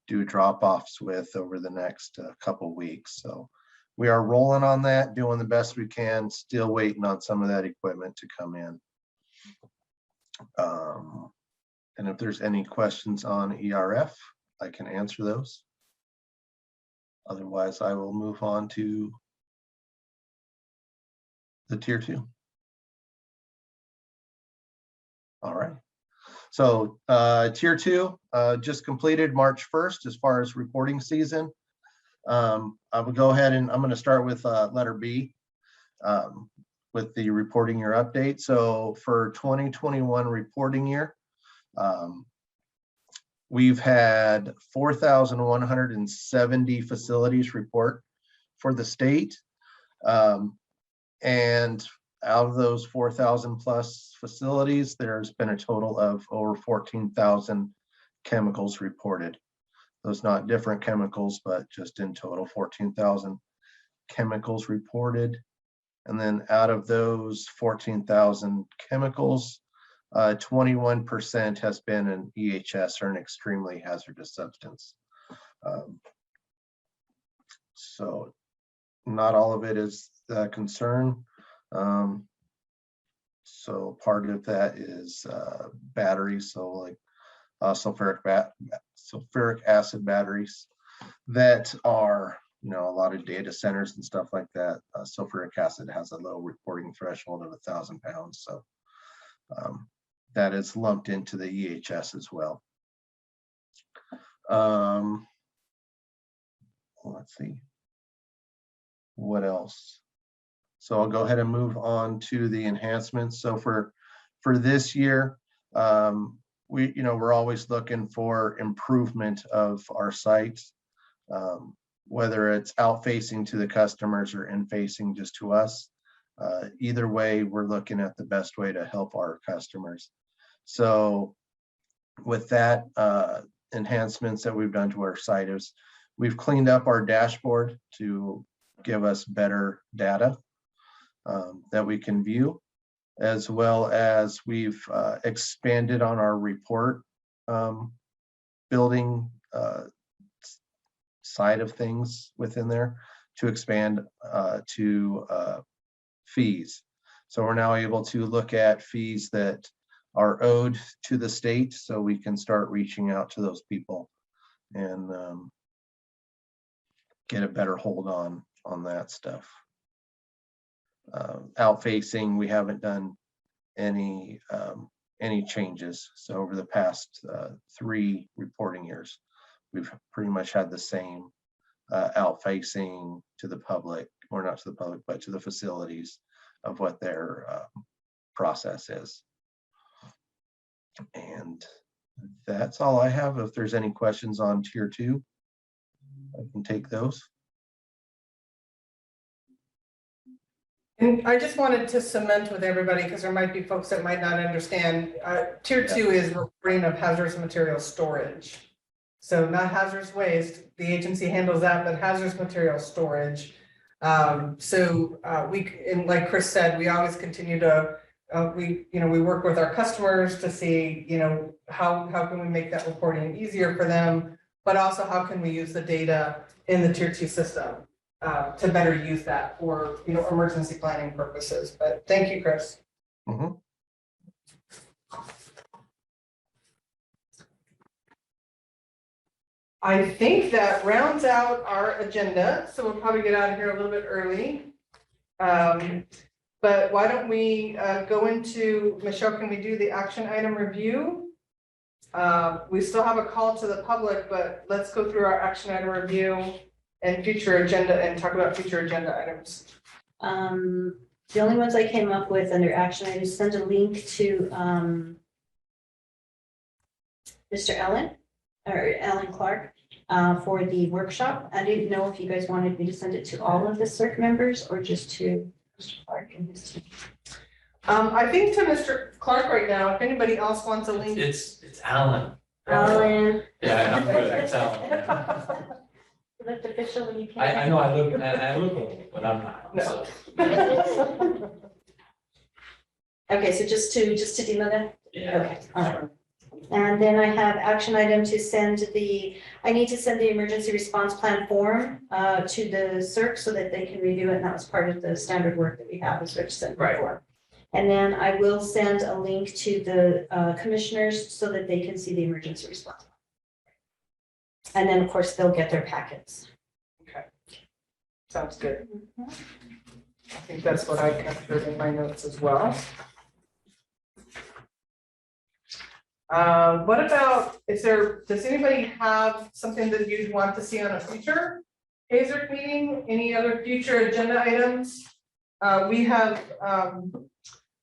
do drop-offs with over the next couple weeks. So we are rolling on that, doing the best we can, still waiting on some of that equipment to come in. And if there's any questions on ERF, I can answer those. Otherwise, I will move on to the tier 2. All right. So tier 2 just completed March 1st as far as reporting season. I will go ahead and I'm going to start with letter B with the reporting year update. So for 2021 reporting year, we've had 4,170 facilities report for the state. And out of those 4,000 plus facilities, there's been a total of over 14,000 chemicals reported. Those not different chemicals, but just in total 14,000 chemicals reported. And then out of those 14,000 chemicals, 21% has been an EHS or an extremely hazardous substance. So not all of it is a concern. So part of that is batteries, so like sulfuric acid batteries that are, you know, a lot of data centers and stuff like that. Sulfuric acid has a low reporting threshold of 1,000 pounds, so that is lumped into the EHS as well. Let's see what else. So I'll go ahead and move on to the enhancements. So for this year, we're always looking for improvement of our sites, whether it's out facing to the customers or in facing just to us. Either way, we're looking at the best way to help our customers. So with that, enhancements that we've done to our site is we've cleaned up our dashboard to give us better data that we can view, as well as we've expanded on our report building side of things within there to expand to fees. So we're now able to look at fees that are owed to the state, so we can start reaching out to those people and get a better hold on that stuff. Out facing, we haven't done any changes. So over the past 3 reporting years, we've pretty much had the same out facing to the public, or not to the public, but to the facilities of what their process is. And that's all I have. If there's any questions on tier 2, I can take those. And I just wanted to cement with everybody, because there might be folks that might not understand. Tier 2 is reporting of hazardous material storage. So not hazardous waste, the agency handles that, but hazardous material storage. So and like Chris said, we always continue to, we work with our customers to see, how can we make that reporting easier for them, but also how can we use the data in the tier 2 system. to better use that for, emergency planning purposes. But thank you, Chris. Mhm. I think that rounds out our agenda, so we'll probably get out of here a little bit early. But why don't we go into, Michelle, can we do the action item review? We still have a call to the public, but let's go through our action item review and future agenda and talk about future agenda items. The only ones I came up with under action, I just sent a link to Mr. Alan Clark for the workshop. I didn't know if you guys wanted me to send it to all of the CERC members or just to Mr. Clark and his team. I think to Mr. Clark right now, if anybody else wants a link. It's Alan. Alan. Yeah, I'm good. It's Alan. You looked official when you came. I know I look old, but I'm not. No. So, Okay, so just to demo that? yeah. Okay, all right. And then I have action item to send I need to send the emergency response plan form to the CERC so that they can review it. And that was part of the standard work that we have, as Rich said before. And then I will send a link to the commissioners so that they can see the emergency response. And then, of course, they'll get their packets. Okay. Sounds good. I think that's what I captured in my notes as well. What about, does anybody have something that you'd want to see on a future AZERC meeting? Any other future agenda items?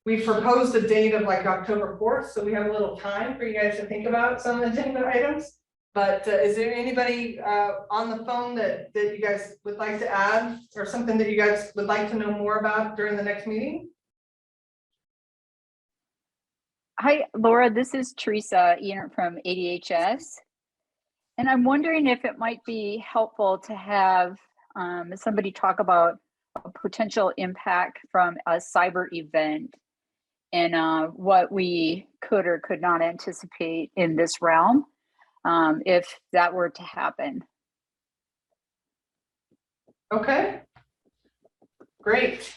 We proposed a date of like October 4th, so we have a little time for you guys to think about some agenda items. But is there anybody on the phone that you guys would like to add, or something that you guys would like to know more about during the next meeting? Hi, Laura, this is Teresa Ian from ADHS. And I'm wondering if it might be helpful to have somebody talk about a potential impact from a cyber event and what we could or could not anticipate in this realm if that were to happen. Okay, great.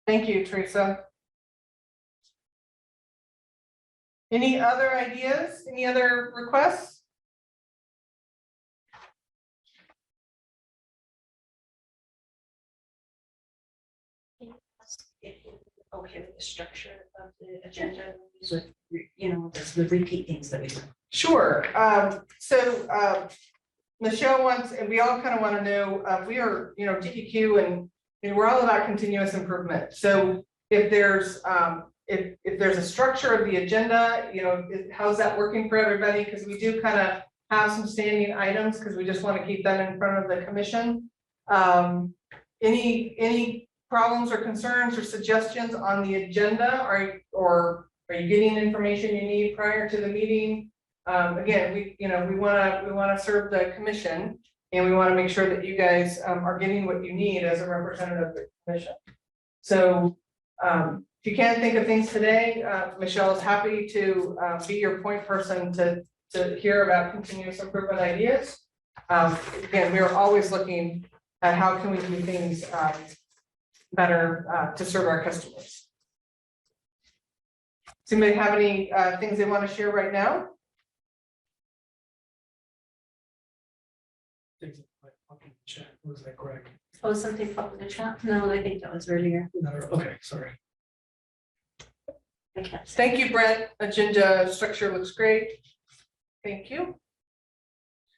Thank you, Teresa. Any other ideas? Any other requests? Okay with the structure of the agenda, with, the repeat things that we do. Sure. Michelle wants, and we all kind of want to know, we are, DEQ, and we're all about continuous improvement. So if there's if there's a structure of the agenda, how's that working for everybody? Because we do kind of have some standing items because we just want to keep that in front of the commission. Any problems or concerns or suggestions on the agenda? Or are you getting information you need prior to the meeting? Again, we want to serve the commission, and we want to make sure that you guys are getting what you need as a representative of the commission. So if you can't think of things today, Michelle is happy to be your point person to hear about continuous improvement ideas. Again, we are always looking at how can we do things better to serve our customers. Does anybody have any things they want to share right now? Was that Greg? Oh, something popped in the chat? No, I think that was earlier. Okay, sorry. Okay. Thank you, Brent. Agenda structure looks great. Thank you.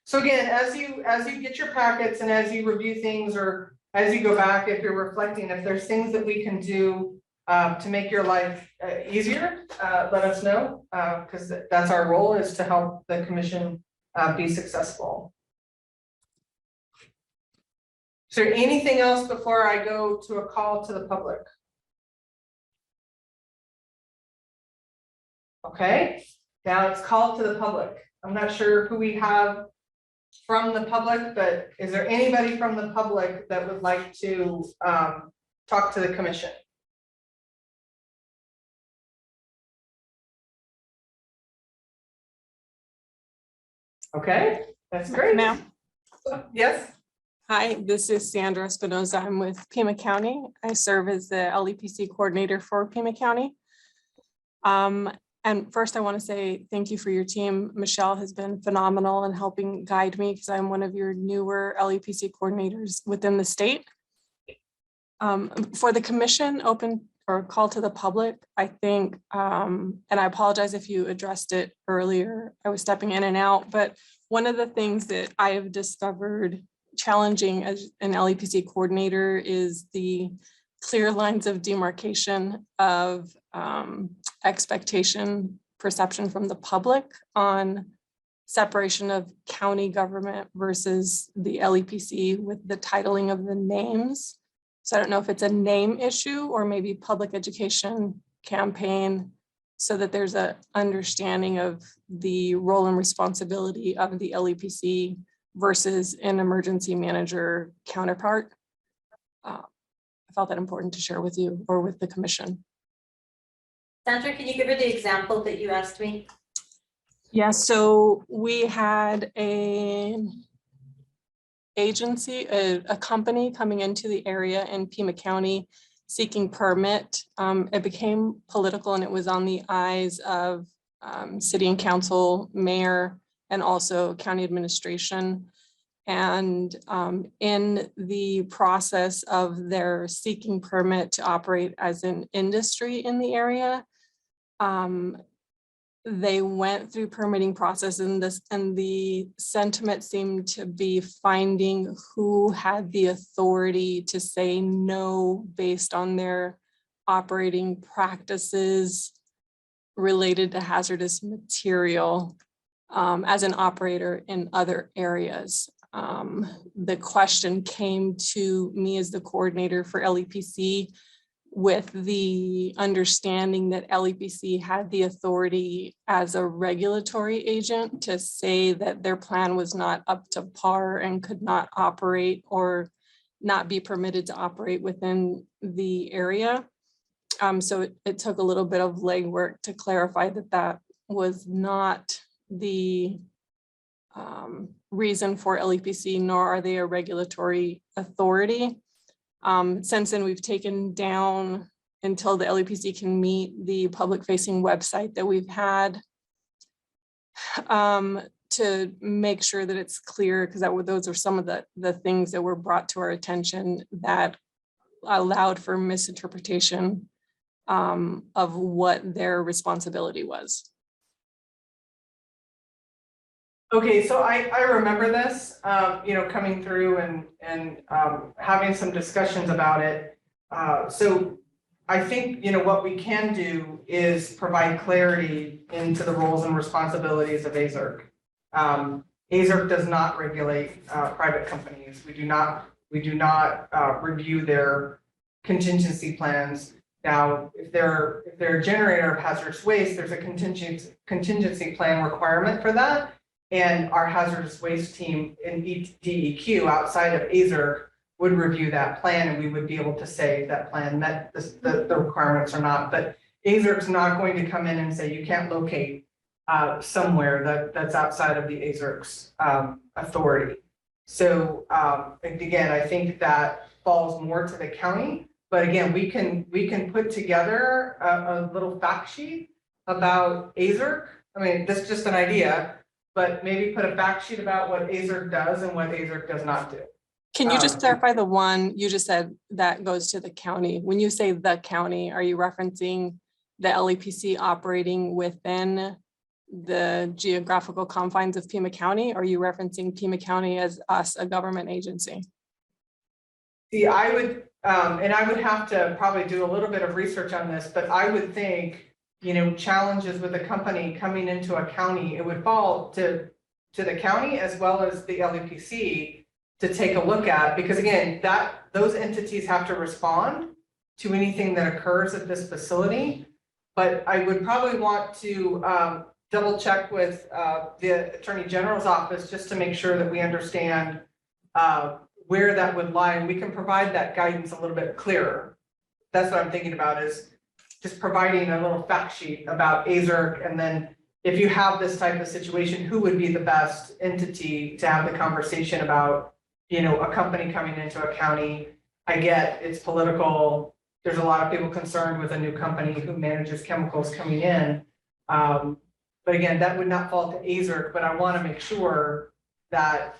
So again, as you get your packets and as you review things, or as you go back, if you're reflecting, if there's things that we can do to make your life easier, let us know, because that's our role, is to help the commission be successful. Is there anything else before I go to a call to the public? Okay, now it's called to the public. I'm not sure who we have from the public, but is there anybody from the public that would like to talk to the commission? Okay, that's great. Ma'am. Yes? Hi, this is Sandra Espinoza. I'm with Pima County. I serve as the LEPC coordinator for Pima County. And first I want to say thank you for your team. Michelle has been phenomenal in helping guide me because I'm one of your newer LEPC coordinators within the state. For the commission open or call to the public, I think, and I apologize if you addressed it earlier, I was stepping in and out, but one of the things that I have discovered challenging as an LEPC coordinator is the clear lines of demarcation of expectation perception from the public on separation of county government versus the LEPC with the titling of the names. So I don't know if it's a name issue or maybe public education campaign so that there's a understanding of the role and responsibility of the LEPC versus an emergency manager counterpart. I felt that important to share with you or with the commission. Sandra, can you give her the example that you asked me? Yeah, so we had an agency, a company coming into the area in Pima County seeking permit. It became political and it was on the eyes of city and council, mayor, and also county administration. And in the process of their seeking permit to operate as an industry in the area, they went through permitting process and the sentiment seemed to be finding who had the authority to say no based on their operating practices related to hazardous material as an operator in other areas. The question came to me as the coordinator for LEPC with the understanding that LEPC had the authority as a regulatory agent to say that their plan was not up to par and could not operate or not be permitted to operate within the area. So it took a little bit of legwork to clarify that that was not the reason for LEPC, nor are they a regulatory authority. Since then, we've taken down until the LEPC can meet the public facing website that we've had to make sure that it's clear, because those are some of the things that were brought to our attention that allowed for misinterpretation of what their responsibility was. Okay, so I remember this, coming through and having some discussions about it. So I think, what we can do is provide clarity into the roles and responsibilities of AZERC. AZERC does not regulate private companies. We do not review their contingency plans. Now, if they're a generator of hazardous waste, there's a contingency plan requirement for that. And our hazardous waste team in DEQ outside of AZERC would review that plan and we would be able to say that plan met the requirements or not. But AZERC's not going to come in and say you can't locate somewhere that's outside of the AZERC's authority. So again, I think that falls more to the county. But again, we can put together a little fact sheet about AZERC. I mean, this is just an idea, but maybe put a fact sheet about what AZERC does and what AZERC does not do. Can you just clarify the one you just said that goes to the county? When you say the county, are you referencing the LEPC operating within the geographical confines of Pima County? Or are you referencing Pima County as us, a government agency? See, I would, and I would have to probably do a little bit of research on this, but I would think, challenges with a company coming into a county, it would fall to the county as well as the LEPC to take a look at, because again, those entities have to respond to anything that occurs at this facility. But I would probably want to double check with the Attorney General's office just to make sure that we understand where that would lie, and we can provide that guidance a little bit clearer. That's what I'm thinking about, is just providing a little fact sheet about AZERC and then if you have this type of situation, who would be the best entity to have the conversation about, you know, a company coming into a county? I get it's political. There's a lot of people concerned with a new company who manages chemicals coming in. But again, that would not fall to AZERC, but I want to make sure that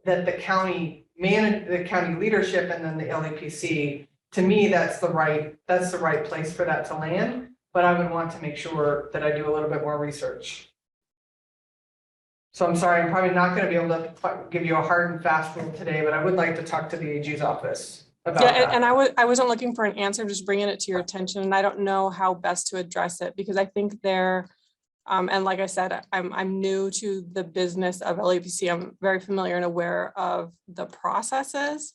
that the county leadership and then the LAPC, to me, that's the right place for that to land. But I would want to make sure that I do a little bit more research. So I'm sorry, I'm probably not going to be able to give you a hard and fast rule today, but I would like to talk to the AG's office about that. And I wasn't looking for an answer, just bringing it to your attention. And I don't know how best to address it because I think and like I said, I'm new to the business of LAPC. I'm very familiar and aware of the processes.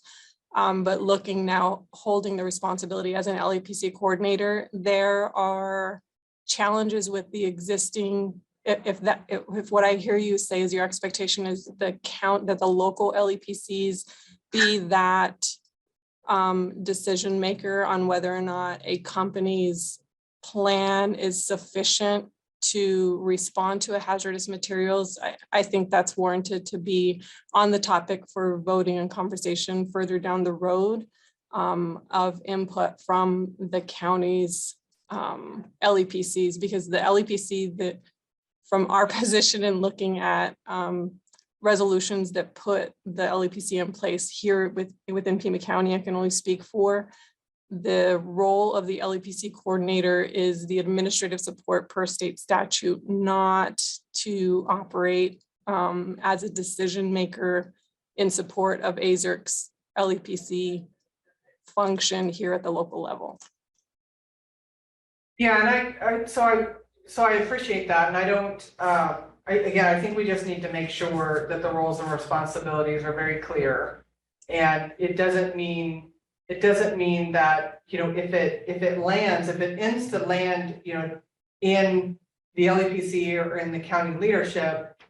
But looking now, holding the responsibility as an LAPC coordinator, there are challenges with the existing. If what I hear you say is your expectation is that the local LAPCs be that decision maker on whether or not a company's plan is sufficient to respond to a hazardous materials, I think that's warranted to be on the topic for voting and conversation further down the road of input from the county's LEPCs, because the LEPC that from our position in looking at resolutions that put the LEPC in place here within Pima County, I can only speak for. The role of the LEPC coordinator is the administrative support per state statute, not to operate as a decision maker in support of AZERC's LEPC function here at the local level. Yeah, and so I appreciate that, and I don't. I think we just need to make sure that the roles and responsibilities are very clear, and it doesn't mean that, you know, if it ends to land, you know, in the LEPC or in the county leadership,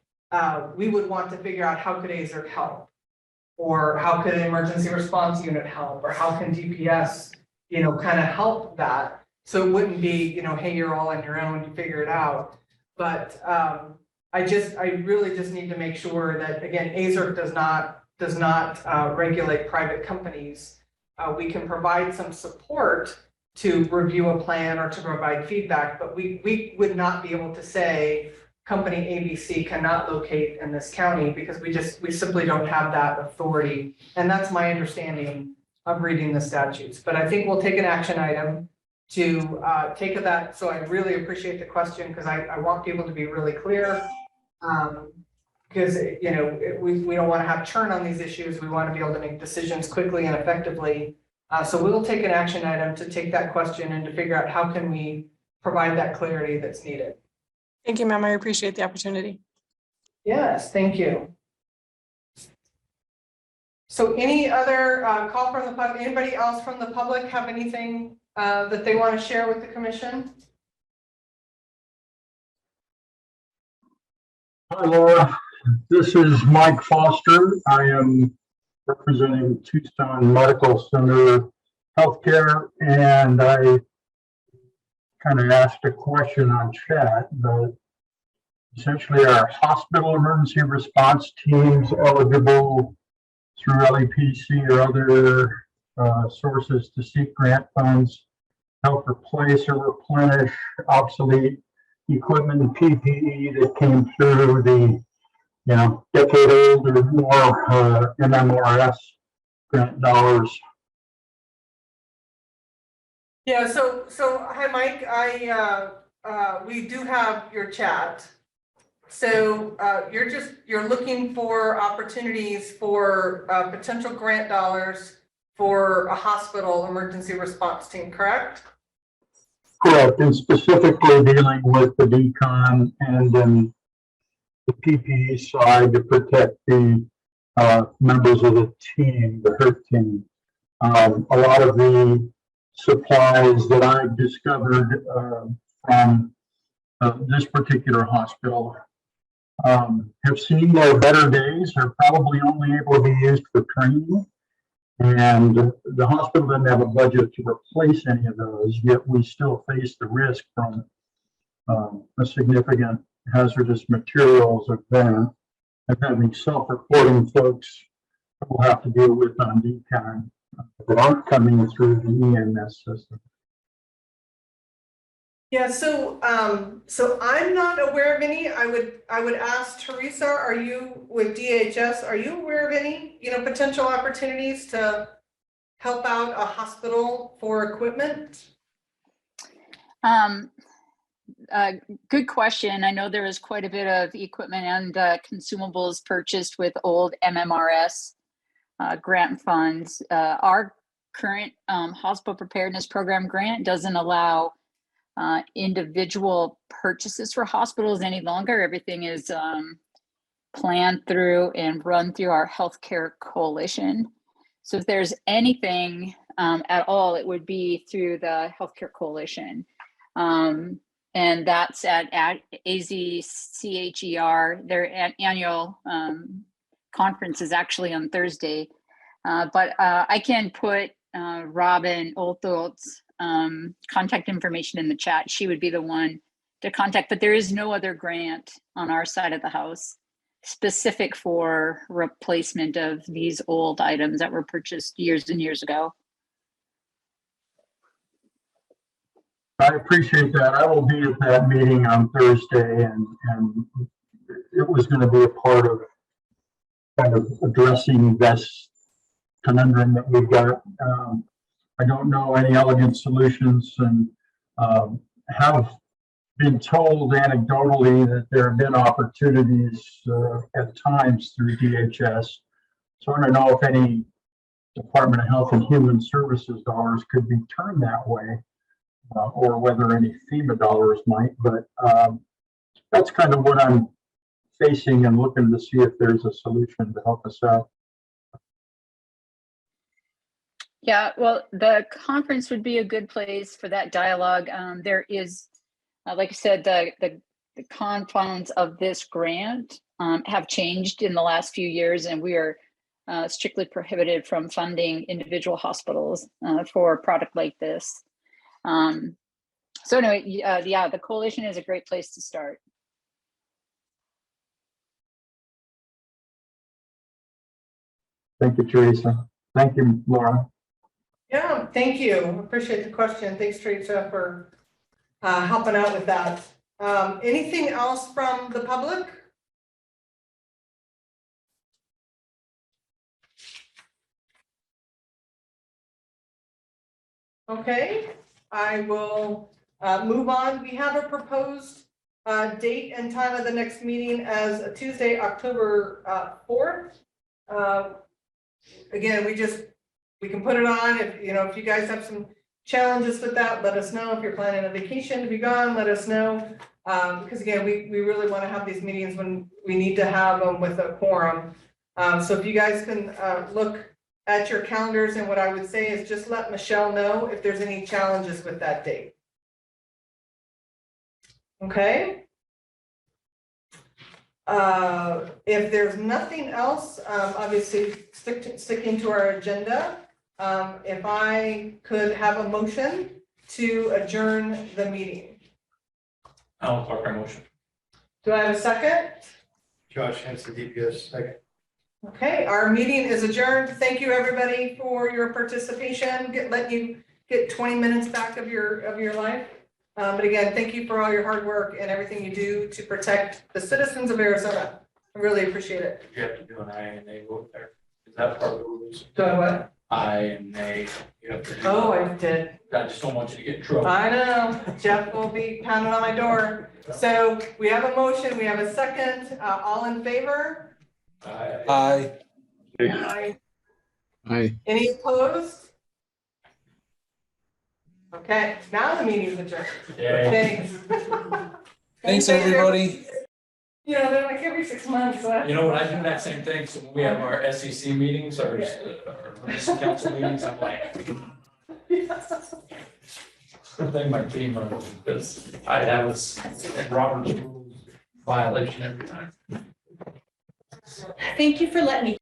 we would want to figure out how could AZERC help, or how could an emergency response unit help, or how can DPS, you know, kind of help that. So it wouldn't be, you know, hey, you're all on your own to figure it out. But I really just need to make sure that, again, AZERC does not regulate private companies. We can provide some support to review a plan or to provide feedback, but we would not be able to say company ABC cannot locate in this county, because we simply don't have that authority. And that's my understanding of reading the statutes. But I think we'll take an action item to take that. So I really appreciate the question, because I want people to be really clear. Because, you know, we don't want to have churn on these issues. We want to be able to make decisions quickly and effectively. So we'll take an action item to take that question and to figure out how can we provide that clarity that's needed. Thank you, ma'am. I appreciate the opportunity. Yes, thank you. So any other call from the public? Anybody else from the public have anything that they want to share with the commission? Hi, Laura. This is Mike Foster. I am representing Tucson Medical Center Healthcare, and I kind of asked a question on chat, but essentially our hospital emergency response teams eligible through LEPC or other sources to seek grant funds, help replace or replenish obsolete equipment and PPE that came through the, you know, decade old or more MMRS grant dollars. Yeah, so hi, Mike. We do have your chat. So you're looking for opportunities for potential grant dollars for a hospital emergency response team, correct? Correct, and specifically dealing with the decon and then the PPE side to protect the members of the team, the HERT team. A lot of the supplies that I've discovered from this particular hospital have seen their better days. Are probably only able to be used for training, and the hospital didn't have a budget to replace any of those, yet we still face the risk from a significant hazardous materials event and having self-reporting folks we'll have to deal with on DCAN that aren't coming through the EMS system. Yeah, so I'm not aware of any. I would ask Teresa, are you with DHS, are you aware of any, potential opportunities to help out a hospital for equipment? Good question. I know there is quite a bit of equipment and consumables purchased with old MMRS grant funds. Our current hospital preparedness program grant doesn't allow individual purchases for hospitals any longer. Everything is planned through and run through our healthcare coalition. So if there's anything at all, it would be through the healthcare coalition. And that's at AZSERC. Their annual conference is actually on Thursday. But I can put Robin Oldthorpe's contact information in the chat. She would be the one to contact, but there is no other grant on our side of the house specific for replacement of these old items that were purchased years and years ago. I appreciate that. I will be at that meeting on Thursday, and it was going to be a part of kind of addressing this conundrum that we've got. I don't know any elegant solutions, and have been told anecdotally that there have been opportunities at times through DHS. So I don't know if any Department of Health and Human Services dollars could be turned that way, or whether any FEMA dollars might, but that's kind of what I'm facing and looking to see if there's a solution to help us out. Yeah, well, the conference would be a good place for that dialogue. There is, like I said, the confines of this grant have changed in the last few years, and we are strictly prohibited from funding individual hospitals for a product like this. So anyway, yeah, the coalition is a great place to start. Thank you, Teresa. Thank you, Laura. Yeah, thank you. Appreciate the question. Thanks, Teresa, for helping out with that. Anything else from the public? Okay, I will move on. We have a proposed date and time of the next meeting as a Tuesday, October 4th. Again, we can put it on if if you guys have some challenges with that, let us know. If you're planning a vacation to be gone, let us know. Because again, we really want to have these meetings when we need to have them with a quorum. So if you guys can look at your calendars, and what I would say is just let Michelle know if there's any challenges with that date. Okay. If there's nothing else, obviously sticking to our agenda, if I could have a motion to adjourn the meeting. I'll talk our motion. Do I have a second? Josh Hanson, DPS, second. Okay, our meeting is adjourned. Thank you, everybody, for your participation. Let you get 20 minutes back of your life. But again, thank you for all your hard work and everything you do to protect the citizens of Arizona. I really appreciate it. You have to do an aye and nay vote there. Is that part of the rules? Do I what? Aye and nay. You have to do Oh, that. I did. I just don't want you to get in trouble. I know. Jeff will be pounding on my door. So we have a motion. We have a second. All in favor? Aye. Aye. Aye. Any opposed? Okay, now the meeting's adjourned. Yeah. Thanks. Thanks, everybody. They're like every 6 months. So You know what, I do that same thing, so when we have our SEC meetings, or municipal council meetings, I'm like. I think my team runs, because I have a Robert's rules violation every time. Thank you for letting me